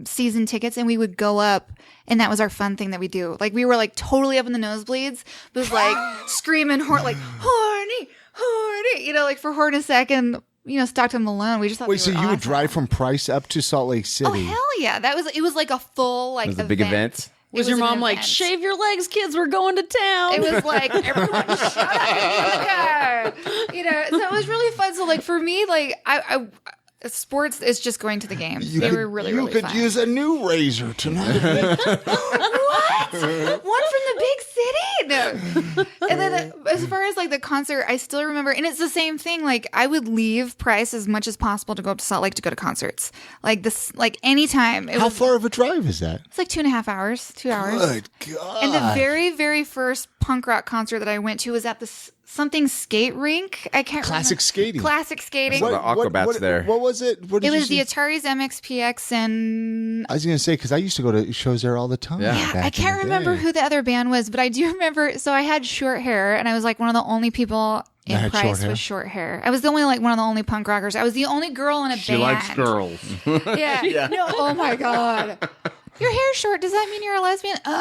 season tickets, and we would go up, and that was our fun thing that we do. Like we were like totally up in the nosebleeds, it was like screaming like horny, like for Hornacek and Stockton Malone. We just thought Wait, they so were you would awesome. drive from Price up to Salt Lake City? Oh hell yeah! It was like a full like it was a big event. Was It your an mom like, event. shave your legs, kids? We're going to town. It was like everyone shut up in the car. So it was really fun. So like for me, like I sports is just going to the games. They were really You really could fun. use a new razor tonight. What? One from the big city? No. And then as far as like the concert, I still remember, and it's the same thing. Like I would leave Price as much as possible to go up to Salt Lake to go to concerts. Like this, like anytime. How far of a drive is that? It's like 2.5 hours, 2 hours. Good God. And the very, very first punk rock concert that I went to was at the something skate rink. I can't Classic remember. skating. Classic skating. What- the Aquabats there. What was it? What did It you was the see? Atari's MXPX and I was going to say, because I used to go to shows there all the time. Yeah. yeah, back I in can't the remember day. who the other band was, but I do remember. So I had short hair, and I was like one of the only people That in had short Price hair? with short hair. I was the only like one of the only punk rockers. I was the only girl in a She band. likes girls. Yeah. No. Oh my god. Your hair's short. Does that mean you're a lesbian? But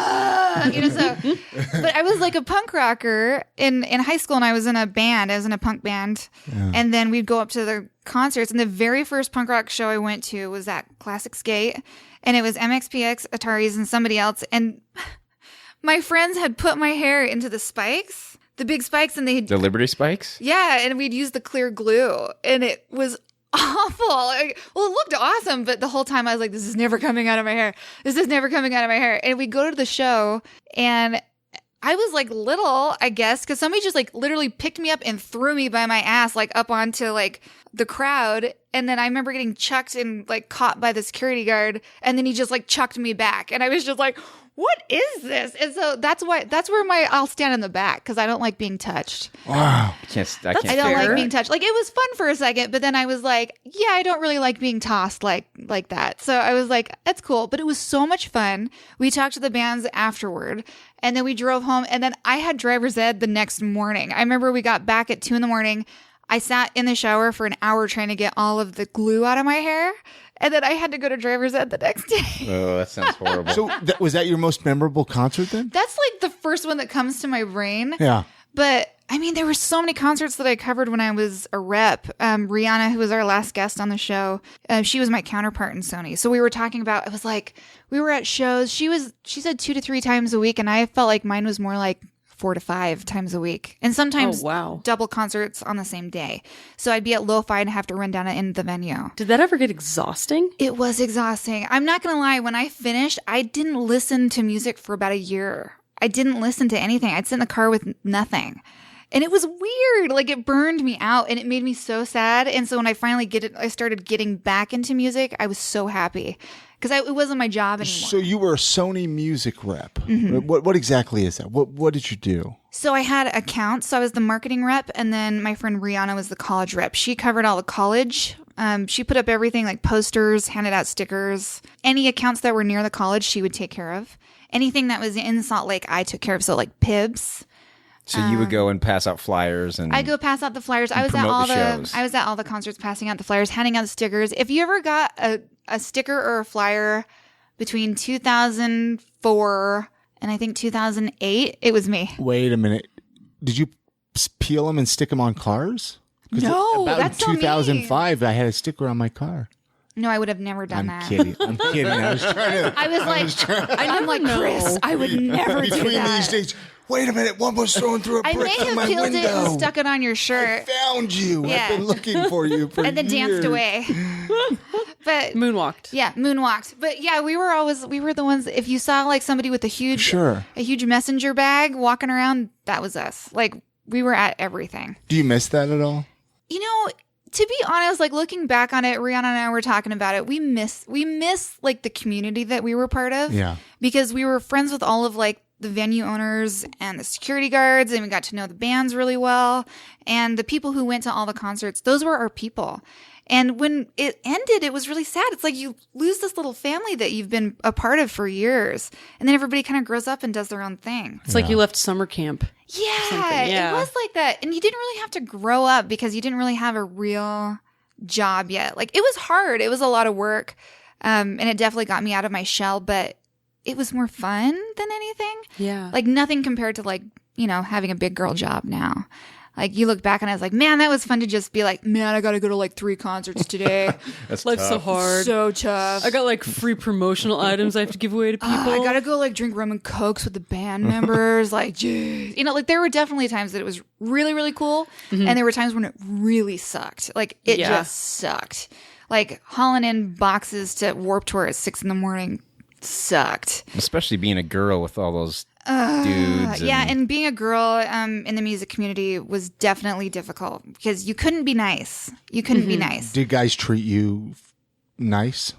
I was like a punk rocker in high school, and I was in a band. I was in a punk band, and then we'd go up to the concerts. And the very first punk rock show I went to was at Classic Skate, and it was MXPX, Ataris, and somebody else. And my friends had put my hair into the spikes, the big spikes, and they The Liberty Spikes? yeah, and we'd use the clear glue, and it was awful. Like, well, it looked awesome, but the whole time I was like, this is never coming out of my hair. This is never coming out of my hair. And we go to the show, and I was like little, I guess, because somebody just like literally picked me up and threw me by my ass, like up onto like the crowd. And then I remember getting chucked and like caught by the security guard, and then he just like chucked me back. And I was just like, what is this? And so that's where I'll stand in the back, because I don't like being touched. Wow. I can't I don't fair. like being touched. Like, it was fun for a second, but then I was like, yeah, I don't really like being tossed like that. So I was like, that's cool. But it was so much fun. We talked to the bands afterward, and then we drove home, and then I had driver's ed the next morning. I remember we got back at 2 a.m. I sat in the shower for an hour trying to get all of the glue out of my hair, and then I had to go to driver's ed the next day. Oh, that sounds horrible. So was that your most memorable concert then? That's like the first one that comes to my brain. Yeah. But I mean, there were so many concerts that I covered when I was a rep. Rihanna, who was our last guest on the show, she was my counterpart in Sony. So we were talking about, it was like, we were at shows. She said 2 to 3 times a week, and I felt like mine was more like 4 to 5 times a week. And sometimes wow. double concerts on the same day. So I'd be at Lo-Fi and have to run down in the venue. Did that ever get exhausting? It was exhausting. I'm not going to lie. When I finished, I didn't listen to music for about a year. I didn't listen to anything. I'd sit in the car with nothing. And it was weird. Like, it burned me out, and it made me so sad. And so when I finally I started getting back into music, I was so happy, because it wasn't my job anymore. So you were a Sony music rep. Mm-hmm. What exactly is that? What did you do? So I had accounts. So I was the marketing rep, and then my friend Rihanna was the college rep. She covered all the college. She put up everything, like posters, handed out stickers. Any accounts that were near the college, she would take care of. Anything that was in Salt Lake, I took care of. So like Pibs. So you would go and pass out flyers and I go pass out the flyers. I was at promote all the shows. I was at all the concerts passing out the flyers, handing out the stickers. If you ever got a sticker or a flyer between 2004 and I think 2008, it was me. Wait a minute. Did you peel them and stick them on cars? 'Cause No, about that's so in me. 2005, I had a sticker on my car. No, I would have never done I'm that. kidding. I'm kidding. I was trying to. I was like, I'm like, Chris, I would never do Between that. these days, wait a minute. One was throwing through a I brick may through have my peeled window. it and stuck it on your shirt. I found you. Yeah. I've been looking for you for And then years. danced away. But Moonwalked. Yeah, moonwalked. But yeah, we were the ones, if you saw like somebody with a huge messenger bag walking around, that was us. Like we were at everything. Do you miss that at all? You know, to be honest, like looking back on it, Rihanna and I were talking about it. We miss like the community that we were part of. Yeah. Because we were friends with all of like the venue owners and the security guards, and we got to know the bands really well. And the people who went to all the concerts, those were our people. And when it ended, it was really sad. It's like you lose this little family that you've been a part of for years. And then everybody kind of grows up and does their own thing. It's like you left summer camp. Yeah, it was like that. And you didn't really have to grow up because you didn't really have a real job yet. Like it was hard. It was a lot of work. And it definitely got me out of my shell, but it was more fun than anything. Yeah. Like nothing compared to like, you know, having a big girl job now. Like you look back and I was like, man, that was fun to just be like, man, I got to go to like 3 concerts today. That's life's so hard. So tough. I got like free promotional items I have to give away to people. I got to go like drink rum and cokes with the band members. Like, geez. You know, like there were definitely times that it was really, really cool. And there were times when it really sucked. Like it just sucked. Like hauling in boxes to Warped Tour at 6 a.m. sucked. Especially being a girl with all those dudes. And being a girl in the music community was definitely difficult because you couldn't be nice. You couldn't be nice. Did guys treat you nice?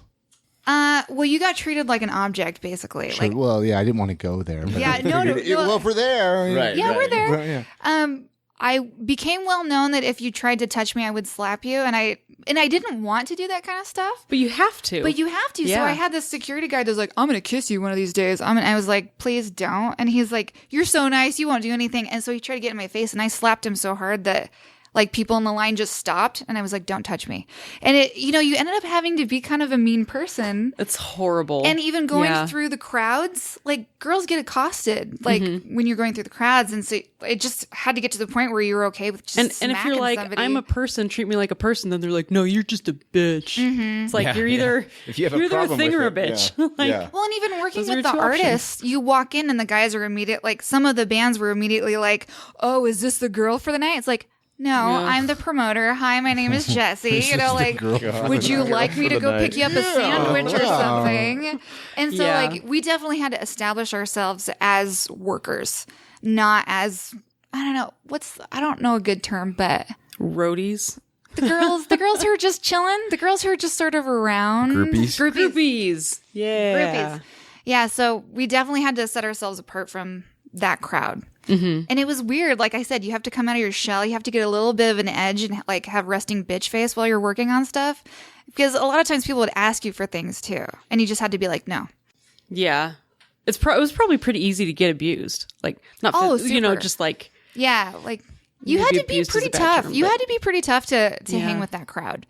Well, you got treated like an object, basically. Sure. Like, well, yeah, I didn't want to go there. But yeah, no. Well, if we're there. Right. Yeah, we're there. Right, yeah. I became well known that if you tried to touch me, I would slap you, and I didn't want to do that kind of stuff. But you have to. So So I had this security guard that was like, I'm going to kiss you one of these days. I was like, please don't. And he's like, you're so nice. You won't do anything. And so he tried to get in my face, and I slapped him so hard that like people in the line just stopped. And I was like, don't touch me. And it, you know, you ended up having to be kind of a mean person. It's horrible. And even going through the crowds, like girls get accosted, like when you're going through the crowds. And so it just had to get to the point where you were okay with just and if you're like, somebody. I'm a person, treat me like a person, then they're like, no, you're just a bitch. It's like you're either If you have a you're either a problem thing with or a it, bitch. yeah. Well, and even working Those are with your the two options. artists, you walk in and the guys are immediate. Like some of the bands were immediately like, "Oh, is this the girl for the night?" It's like, no, I'm the promoter. Hi, my name is Jessie. You know, like, would you like me to go pick you up a sandwich or something? And so, like, we definitely had to establish ourselves as workers, not as I don't know a good term, but Roadies. the girls who are just chilling, the girls who are just sort of around. Groupies. Yeah. Groupies. Yeah, so we definitely had to set ourselves apart from that crowd. And it was weird. Like I said, you have to come out of your shell. You have to get a little bit of an edge and like have resting bitch face while you're working on stuff. Because a lot of times people would ask you for things too. And you just had to be like, no. Yeah. It was probably pretty easy to get abused. Like, not, you know, super. just like. Yeah, like you had to be abused is pretty a bad tough. term, You but- had to be pretty tough to hang with that crowd.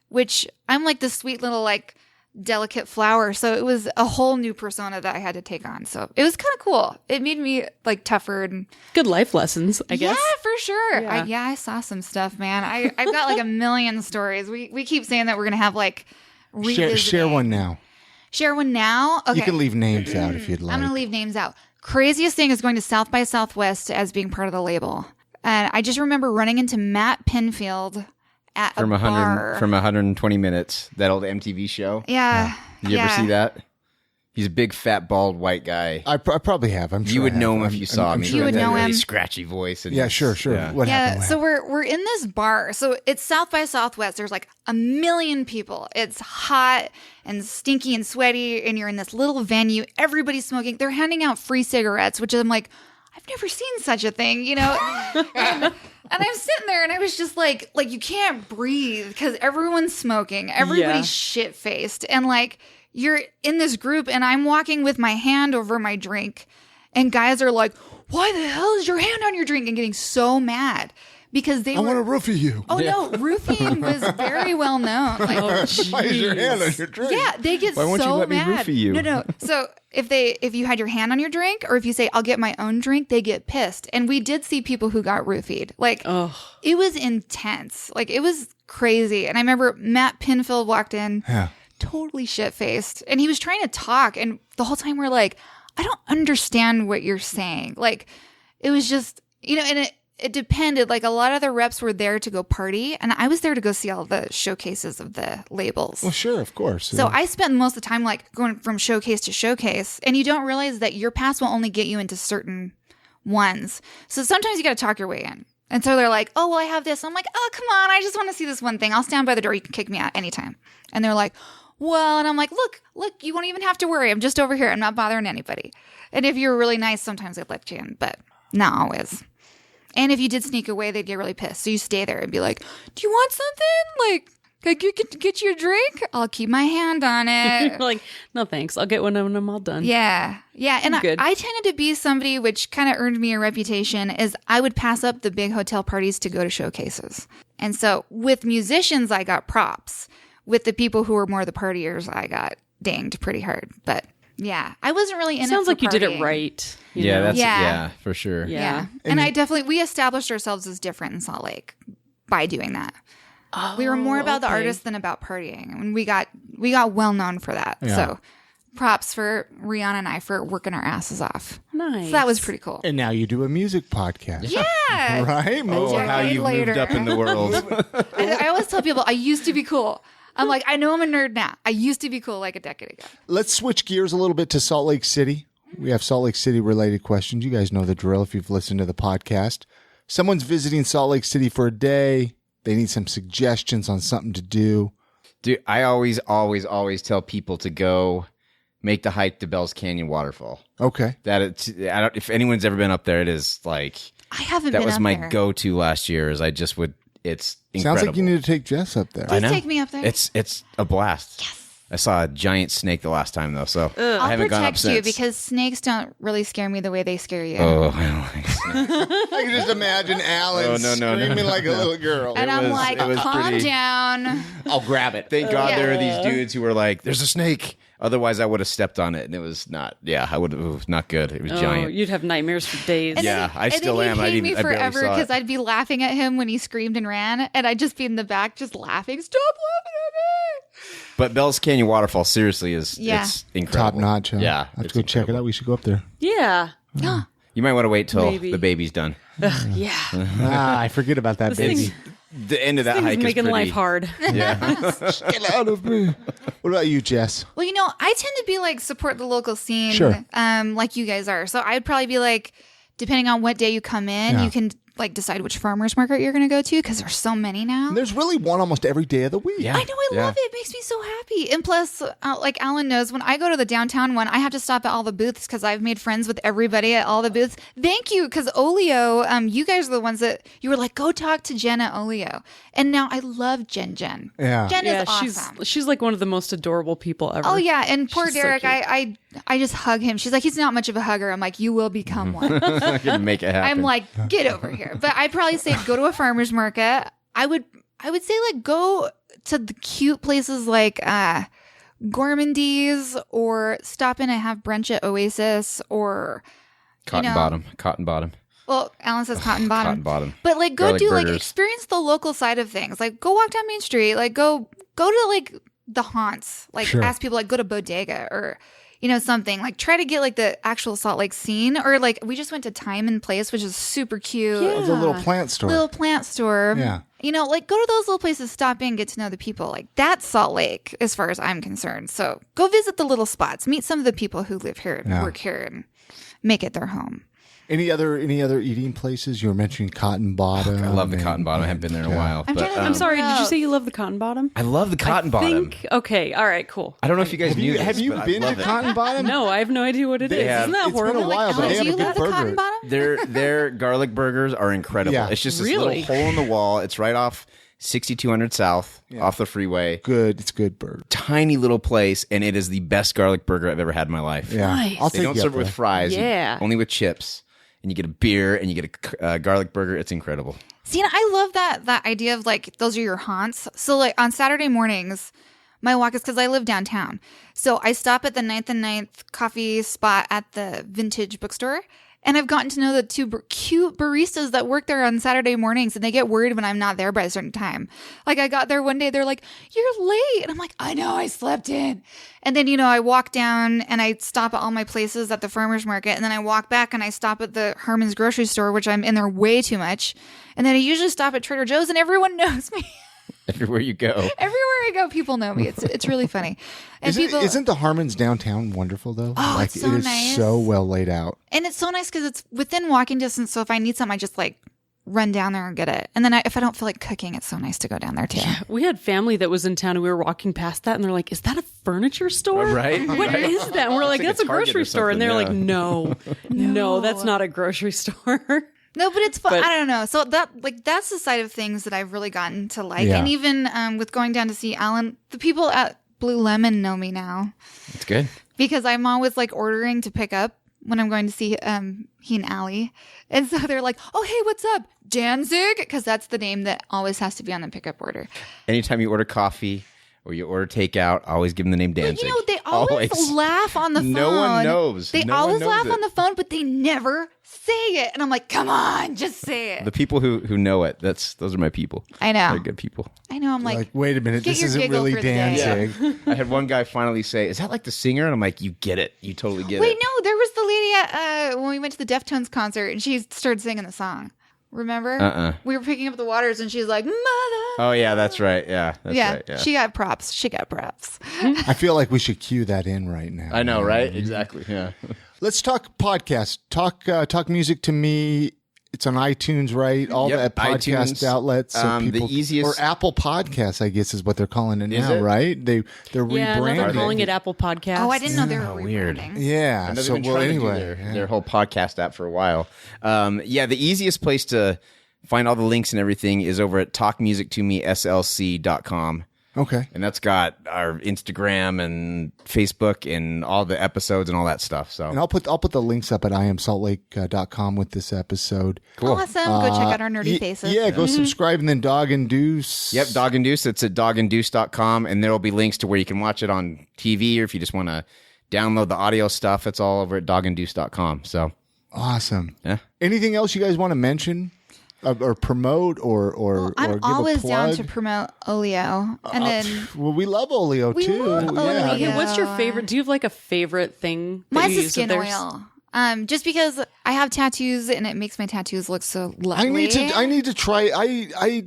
Which I'm like this sweet little like delicate flower. So it was a whole new persona that I had to take on. So it was kind of cool. It made me like tougher and Good life lessons, I guess. Yeah, for sure. Yeah. I saw some stuff, man. I've got like a million stories. We keep saying that we're gonna have like Share one now. Share one now. Okay, You can leave names out if you'd like. I'm gonna leave names out. Craziest thing is going to South by Southwest as being part of the label, and I just remember running into Matt Pinfield at From a bar. 120 Minutes, that old MTV show. Yeah. Did you ever see that? He's a big, fat, bald, white guy. I probably have. I'm sure You would I have. know him if I'm- you saw I'm him. sure He's You got would that know really him. scratchy voice. And Yeah, sure. Yeah. What Yeah, happened? so we're in this bar. So it's South by Southwest. There's like a million people. It's hot and stinky and sweaty, and you're in this little venue. Everybody's smoking. They're handing out free cigarettes, which I'm like, I've never seen such a thing, you know? And I'm sitting there and I was just like you can't breathe because everyone's smoking. Everybody's shit-faced. And like you're in this group and I'm walking with my hand over my drink and guys are like, why the hell is your hand on your drink? And getting so mad because they I were... want to roofie you. Oh no, roofing was very well known. Like, Why is your hand on your drink? yeah, they get Why won't you so let me mad. roofie you? No. So if you had your hand on your drink, or if you say I'll get my own drink, they get pissed. And we did see people who got roofied. Like it was intense. Like it was crazy. And I remember Matt Pinfield walked in, totally shit faced, and he was trying to talk. And the whole time we're like, I don't understand what you're saying. Like it was just, you know, and it depended. Like a lot of the reps were there to go party, and I was there to go see all the showcases of the labels. Well, sure, of course. So I spent most of the time like going from showcase to showcase, and you don't realize that your pass will only get you into certain ones. So sometimes you got to talk your way in. And so they're like, oh, well, I have this. I'm like, oh, come on. I just want to see this one thing. I'll stand by the door. You can kick me out anytime. And they're like, well, and I'm like, look, you won't even have to worry. I'm just over here. I'm not bothering anybody. And if you're really nice, sometimes they'd let you in, but not always. And if you did sneak away, they'd get really pissed. So you stay there and be like, do you want something? Like, get you a drink? I'll keep my hand on it. You're like, no thanks. I'll get one when I'm all done. Yeah. And Good. I tended to be somebody which kind of earned me a reputation is I would pass up the big hotel parties to go to showcases. And so with musicians, I got props. With the people who were more the partiers, I got dinged pretty hard. But yeah, I wasn't really in it. Sounds for like you did it partying. right. you Yeah, know? that's Yeah. yeah, for sure. Yeah. And we established ourselves as different in Salt Lake by doing that. We were more about the okay. artists than about partying. And we got well known for that. Yeah. So props for Rihanna and I for working our asses off. Nice. So that was pretty cool. And now you do a music podcast. Yeah. Right? Oh, how decade you later. moved up in the world. I always tell people I used to be cool. I'm like, I know I'm a nerd now. I used to be cool like a decade ago. Let's switch gears a little bit to Salt Lake City. We have Salt Lake City related questions. You guys know the drill if you've listened to the podcast. Someone's visiting Salt Lake City for a day. They need some suggestions on something to do. Dude, I always tell people to go make the hike to Bell's Canyon waterfall. Okay. If anyone's ever been up there, it is like I haven't that been was up my there. go-to last year. It's incredible. Sounds like you need to take Jess up there. I know. take me up there. It's a blast. Yes. I saw a giant snake the last time though, so I I'll haven't gone up protect you since. because snakes don't really scare me the way they scare you. Oh, I don't like snakes. I can just imagine Alan Oh, no, screaming like a little girl. and I'm like, it was calm pretty- down. I'll grab it. Thank God Yeah. there are these dudes who were like, "There's a snake." Otherwise, I would have stepped on it, and it was not. Yeah, I would have. It was not good. It was Oh, giant. you'd have nightmares for days. And Yeah, then I still am. And I then he'd hate me I barely forever saw it. because I'd be laughing at him when he screamed and ran, and I'd just be in the back just laughing. Stop laughing at me. But Bell's Canyon waterfall seriously is Yeah. it's incredible. Top notch. Huh? Yeah, I have it's to go check it incredible. out. We should go up there. Yeah. You might want to wait till Maybe. the baby's done. Yeah. I forget about that This baby. thing's, The end of that thing's hike making is pretty, life hard. Yeah, Get out of me. What about you, Jess? Well, I tend to be like support the local scene, Sure. like you guys are. So I'd probably be like, depending on what day you come in, Yeah. you can like decide which farmers market you're going to go to because there's so many now. There's really one almost every day of the week. yeah. I know, I love it. It makes me so happy. And plus, like Alan knows, when I go to the downtown one, I have to stop at all the booths because I've made friends with everybody at all the booths. Thank you, because Olio, you guys are the ones that you were like, go talk to Jen at Olio. And now I love Jen. Yeah. Jen Yeah, is awesome. she's like one of the most adorable people ever. Oh yeah, and poor She's so Derek, cute. I just hug him. She's like, he's not much of a hugger. I'm like, you will become one. I can make it happen. I'm like, get over here. But I'd probably say go to a farmer's market. I would say like go to the cute places like Gourmandy's or stop in and have brunch at Oasis or Cotton Bottom. well, Alan says Cotton Bottom. Cotton Bottom. But like go Garlic do like burgers. experience the local side of things. Like go walk down Main Street. Like go to like the haunts. Like Sure. ask people like go to Bodega or something. Like try to get like the actual Salt Lake scene. Or like we just went to Time and Place, which is super cute. Yeah. The little plant store. Little plant store. Yeah. Like go to those little places, stop in, get to know the people. Like that's Salt Lake as far as I'm concerned. So go visit the little spots, meet some of the people who live here and Yeah. work here and make it their home. Any other eating places? You were mentioning Cotton Bottom. I love the and- Cotton Bottom. I haven't been there in a while. I'm but, trying to I'm sorry. Did you Gross. say you love the Cotton Bottom? I love the Cotton Bottom. Okay. All right. Cool. I don't know if you guys knew Have this, you but I been to love it. Cotton Bottom? No, I have no idea what it is. have- Isn't that it's been a horrible? while, but Alan, they have do a you good love the burger. Cotton Bottom? Their garlic burgers are incredible. Yeah. It's just this Really? little hole in the wall. It's right off 6200 South, off the freeway. Good. It's good burger. Tiny little place, and it is the best garlic burger I've ever had in my life. Yeah. Nice. I'll They take don't you serve up it with there. fries. Yeah. Only with chips. And you get a beer, and you get a garlic burger. It's incredible. See, and I love that idea of like those are your haunts. So like on Saturday mornings, my walk is because I live downtown. So I stop at the 9th and 9th coffee spot at the Vintage bookstore. And I've gotten to know the two cute baristas that work there on Saturday mornings, and they get worried when I'm not there by a certain time. Like, I got there one day, they're like, "You're late." And I'm like, "I know, I slept in." And then, I walk down and I stop at all my places at the farmer's market. And then I walk back and I stop at the Harmon's grocery store, which I'm in there way too much. And then I usually stop at Trader Joe's, and everyone knows me. Everywhere you go. Everywhere I go, people know me. It's really funny. And Isn't the Harmon's downtown wonderful though? Oh, like it's so it is nice. so well laid out. And it's so nice because it's within walking distance. So if I need something, I just like run down there and get it. And then if I don't feel like cooking, it's so nice to go down there too. Yeah, we had family that was in town and we were walking past that and they're like, "Is that a furniture store? Right. What is that?" And we're like, It's "That's like a a Target grocery or store." And they're something, like, no, that's not a grocery store." No, but it's fun. But- I don't know. So that's the side of things that I've really gotten to like. Yeah. And even with going down to see Alan, the people at Blue Lemon know me now It's good. because I'm always like ordering to pick up when I'm going to see he and Allie. And so they're like, "Oh, hey, what's up? Danzig?" Because that's the name that always has to be on the pickup order. Anytime you order coffee or you order takeout, always give them the name Danzig. But they always laugh on the phone. No one knows. They No one always knows laugh it. on the phone, but they never say it. And I'm like, "Come on, just say it." The people who know it, those are my people. I know. They're good people. I know. I'm Like, like, wait a minute, get this your isn't giggle really for the day. Danzig. I had one guy finally say, "Is that like the singer?" And I'm like, "You get it. You totally get wait, it." no, there was the lady at when we went to the Deftones concert, and she started singing the song. Remember? We were picking up the waters, and she's like, "Mother." Oh yeah, that's right. Yeah, that's right. Yeah. She got props. She got props. I feel like we should cue that in right now. I know, right? Exactly. Yeah. Let's talk podcast. Talk music to me. It's on iTunes, right? All Yep, the podcast iTunes. outlets. So The people, easiest- or Apple Podcasts, I guess, is what they're calling it Is now, it? right? They're Yeah, now rebranding. they're calling it Apple Podcasts. Oh, I didn't know they were weird. rebranding. Yeah. I know they've So been well, trying anyway, to do their whole podcast app for a while. Yeah, the easiest place to find all the links and everything is over at talkmusictomslc.com. okay. And that's got our Instagram and Facebook and all the episodes and all that stuff. So And I'll put the links up at iamsaltlake.com with this episode. cool. Awesome. Go check out our nerdy faces. Yeah, go subscribe, and then Dog and Deuce. Yep, Dog and Deuce. It's at doganddeuce.com, and there will be links to where you can watch it on TV, or if you just want to download the audio stuff, it's all over at doganddeuce.com. So Awesome. yeah. Anything else you guys want to mention or promote or I'm give always a down plug? to promote Oleo. And then Well, we love Oleo We too. love Oleo. Yeah. Okay, what's your favorite? Do you have like a favorite thing? that mine's you the use of skin theirs? oil. Just because I have tattoos and it makes my tattoos look so lovely. I need to try. I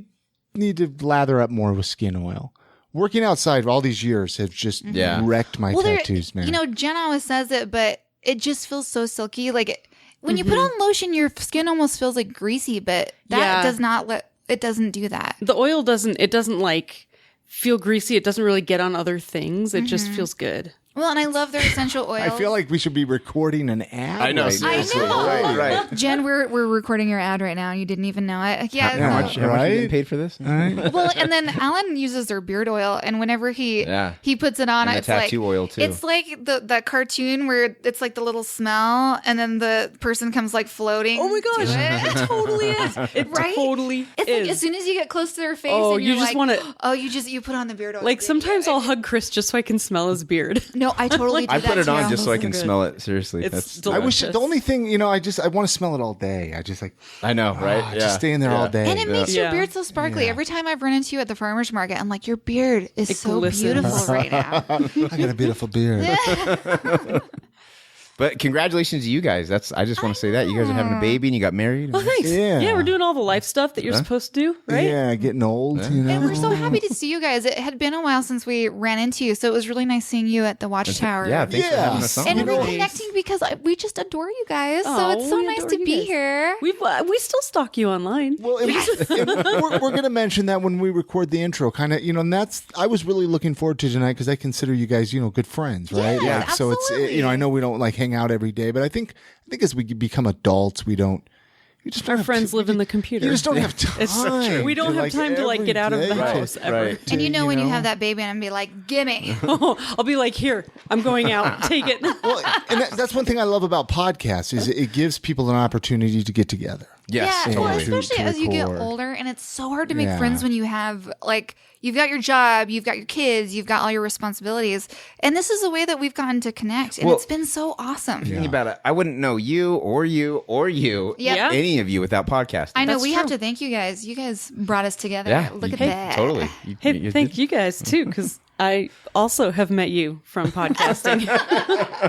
need to lather up more with skin oil. Working outside all these years have just Yeah. wrecked my there- tattoos, man. Jen always says it, but it just feels so silky. Like when you put on lotion, your skin almost feels like greasy, but that Yeah. does not it doesn't do that. The oil doesn't like feel greasy. It doesn't really get on other things. It just feels good. Well, and I love their essential oils. I feel like we should be recording an ad. I know, right seriously. now. Right. Jen, we're recording your ad right now. You didn't even know it. Yeah. Yeah. How much are you getting Right? paid for this? Well, and then Alan uses their beard oil, and whenever he puts it on, And the it's like tattoo oil, too. It's like that cartoon where it's like the little smell, and then the person comes like floating. Oh my gosh, to it. it totally is. It Right? totally It's is. like as soon as you get close to their face, Oh, and you you're just like, wanna- oh, you put on the beard oil. like Thank sometimes you. I'll hug Chris just so I can smell his beard. No, I totally do I that put it on too. just so I can Good. smell it. Seriously. It's That's I wish delicious. the only thing, I want to smell it all day. I just like, I know, right? just stay in there all day. And it makes your Yeah. beard so sparkly. Yeah. Every time I've run into you at the farmer's market, I'm like, your beard is It so glistens. beautiful right now. I got a beautiful beard. But congratulations to you guys. I just want to say that you guys are having a baby and you got married. Oh, thanks. Yeah. Yeah, we're doing all the life stuff that you're supposed to do, right? Yeah, getting old, And we're so happy to see you guys. It had been a while since we ran into you, so it was really nice seeing you at the Watchtower. Yeah, thanks for Yeah. having us on. And You know- reconnecting because we just adore you guys. So Aw, it's so we nice adore to you be guys. here. We still stalk you online. Well, and we're going to mention that when we record the intro, kind of, and that's, I was really looking forward to tonight because I consider you guys, good friends, right? Yes, Like, so it's, absolutely. I know we don't like hang out every day, but I think as we become adults, we don't. You just don't Our have friends to- live in the computer. You just don't have time. It's so true. We don't have time to like get out of the every day house ever. Right. And when you have that baby and be like, gimme. I'll be like, here, I'm going out. Take it. Well, and that's one thing I love about podcasts is it gives people an opportunity to get together. Yes, Yeah, totally. well, especially as you get record. older, and it's so hard to make Yeah. friends when you have, like, you've got your job, you've got your kids, you've got all your responsibilities. And this is a way that we've gotten to connect, and Well, it's been so awesome. Think about it. I wouldn't know you or you or you, Yep. Yeah. any of you without podcasting. I know, That's we have true. to thank you guys. You guys brought us together. Yeah, Look at you- that. Totally. Hey, thank you guys too, because I also have met you from podcasting.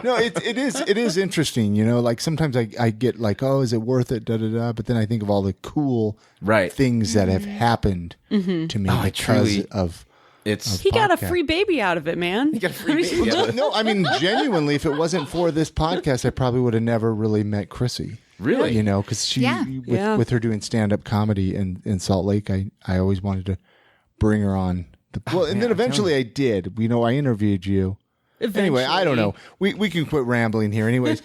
No, it is interesting. You know, like sometimes I get like, oh, is it worth it? Da da da. But then I think of all the cool Right. things that have happened to me because truly- of. It's He got a Podcast. free baby out of it, man. got a free baby out of it. No, I mean genuinely, if it wasn't for this podcast, I probably would have never really met Chrissy. Really? You know, because she Yeah. with her doing stand up comedy in Salt Lake, I always wanted to bring her on. And then eventually I did. You know, I interviewed you. Anyway, I don't know. We can quit rambling here. Anyways,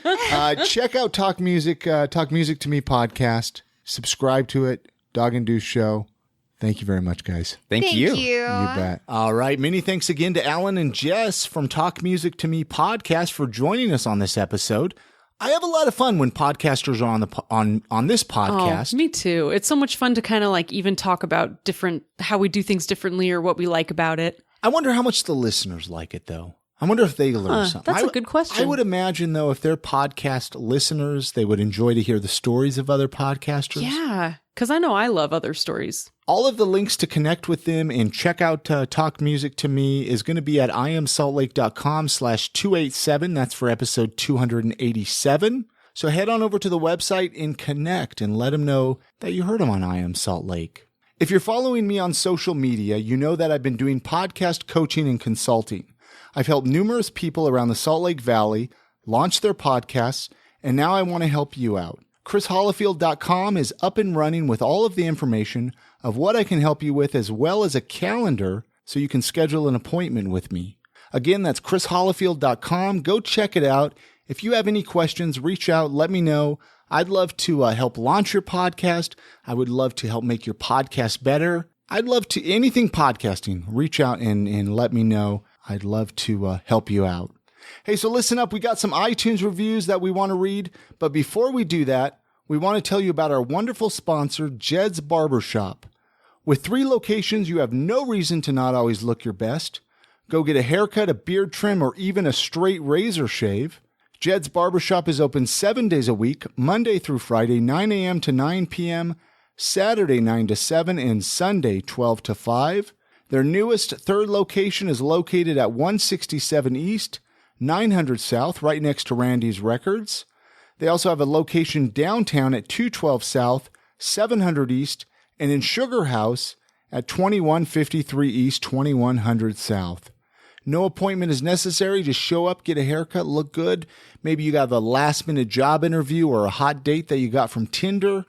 check out Talk Music to Me podcast. Subscribe to it. Dog and Deuce Show. Thank you very much, guys. Thank Thank you. you. You bet. All right. Many thanks again to Alan and Jess from Talk Music to Me podcast for joining us on this episode. I have a lot of fun when podcasters are on this podcast. Oh, me too. It's so much fun to kind of like even talk about how we do things differently or what we like about it. I wonder how much the listeners like it, though. I wonder if they learn something. That's a good question. I would imagine, though, if they're podcast listeners, they would enjoy to hear the stories of other podcasters. Yeah, because I know I love other stories. All of the links to connect with them and check out Talk Music to Me is going to be at iamsaltlake.com/287. That's for episode 287. So head on over to the website and connect and let them know that you heard them on I Am Salt Lake. If you're following me on social media, you know that I've been doing podcast coaching and consulting. I've helped numerous people around the Salt Lake Valley launch their podcasts, and now I want to help you out. ChrisHollifield.com is up and running with all of the information of what I can help you with, as well as a calendar so you can schedule an appointment with me. Again, that's ChrisHollifield.com. Go check it out. If you have any questions, reach out, let me know. I'd love to help launch your podcast. I would love to help make your podcast better. I'd love to, anything podcasting, reach out and let me know. I'd love to help you out. Hey, so listen up. We got some iTunes reviews that we want to read. But before we do that, we want to tell you about our wonderful sponsor, Jed's Barbershop. With 3 locations, you have no reason to not always look your best. Go get a haircut, a beard trim, or even a straight razor shave. Jed's Barbershop is open 7 days a week, Monday through Friday, 9 a.m. to 9 p.m., Saturday 9 to 7, and Sunday 12 to 5. Their newest 3rd location is located at 167 East, 900 South, right next to Randy's Records. They also have a location downtown at 212 South, 700 East, and in Sugar House at 2153 East, 2100 South. No appointment is necessary. Just show up, get a haircut, look good. Maybe you got a last-minute job interview or a hot date that you got from Tinder.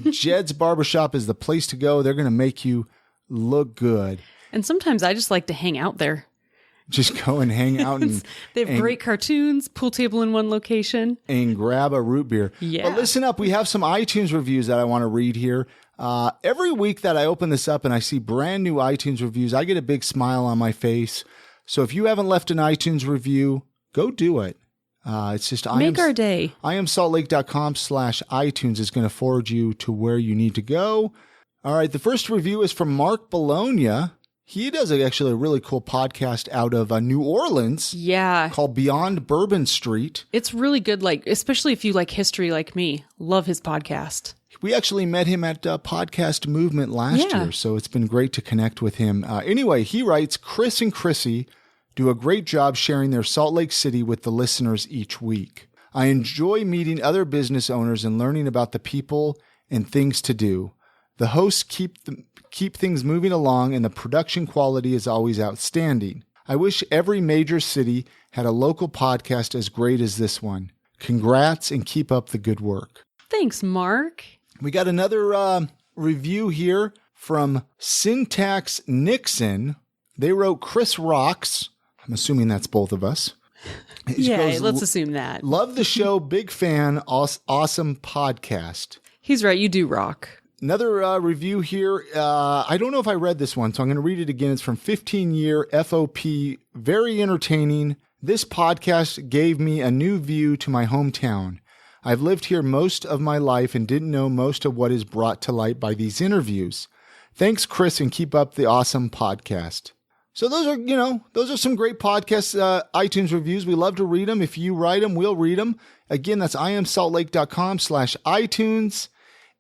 Jed's Barbershop is the place to go. They're going to make you look good. And sometimes I just like to hang out there. Just go and hang out and They have great cartoons, pool table in one location. and grab a root beer. Yeah. But listen up, we have some iTunes reviews that I want to read here. Every week that I open this up and I see brand new iTunes reviews, I get a big smile on my face. So if you haven't left an iTunes review, go do it. It's just Make our day. iamsaltlake.com/iTunes is going to forward you to where you need to go. All right, the first review is from Mark Bologna. He does actually a really cool podcast out of New Orleans Yeah. called Beyond Bourbon Street. It's really good, like especially if you like history like me. Love his podcast. We actually met him at Podcast Movement last Yeah. year, so it's been great to connect with him. Anyway, he writes, Chris and Chrissy do a great job sharing their Salt Lake City with the listeners each week. I enjoy meeting other business owners and learning about the people and things to do. The hosts keep things moving along, and the production quality is always outstanding. I wish every major city had a local podcast as great as this one. Congrats and keep up the good work. Thanks, Mark. We got another review here from Syntax Nixon. They wrote Chris Rocks. I'm assuming that's both of us. He Yeah, goes, let's assume that. Love the show. Big fan. Awesome podcast. He's right. You do rock. Another review here. I don't know if I read this one, so I'm going to read it again. It's from 15-year FOP. Very entertaining. This podcast gave me a new view to my hometown. I've lived here most of my life and didn't know most of what is brought to light by these interviews. Thanks, Chris, and keep up the awesome podcast. So those are some great podcast iTunes reviews. We love to read them. If you write them, we'll read them. Again, that's imsaltlake.com/iTunes.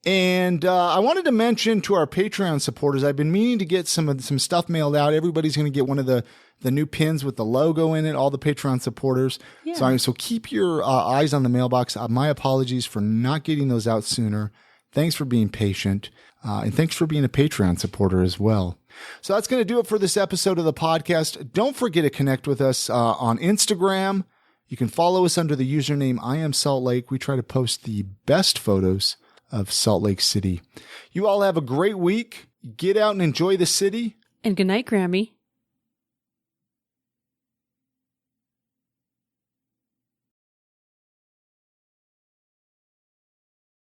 And I wanted to mention to our Patreon supporters, I've been meaning to get some stuff mailed out. Everybody's going to get one of the new pins with the logo in it, all the Patreon supporters. Yeah. So keep your eyes on the mailbox. My apologies for not getting those out sooner. Thanks for being patient. And thanks for being a Patreon supporter as well. So that's going to do it for this episode of the podcast. Don't forget to connect with us on Instagram. You can follow us under the username I Am Salt Lake. We try to post the best photos of Salt Lake City. You all have a great week. Get out and enjoy the city. And good night, Grammy.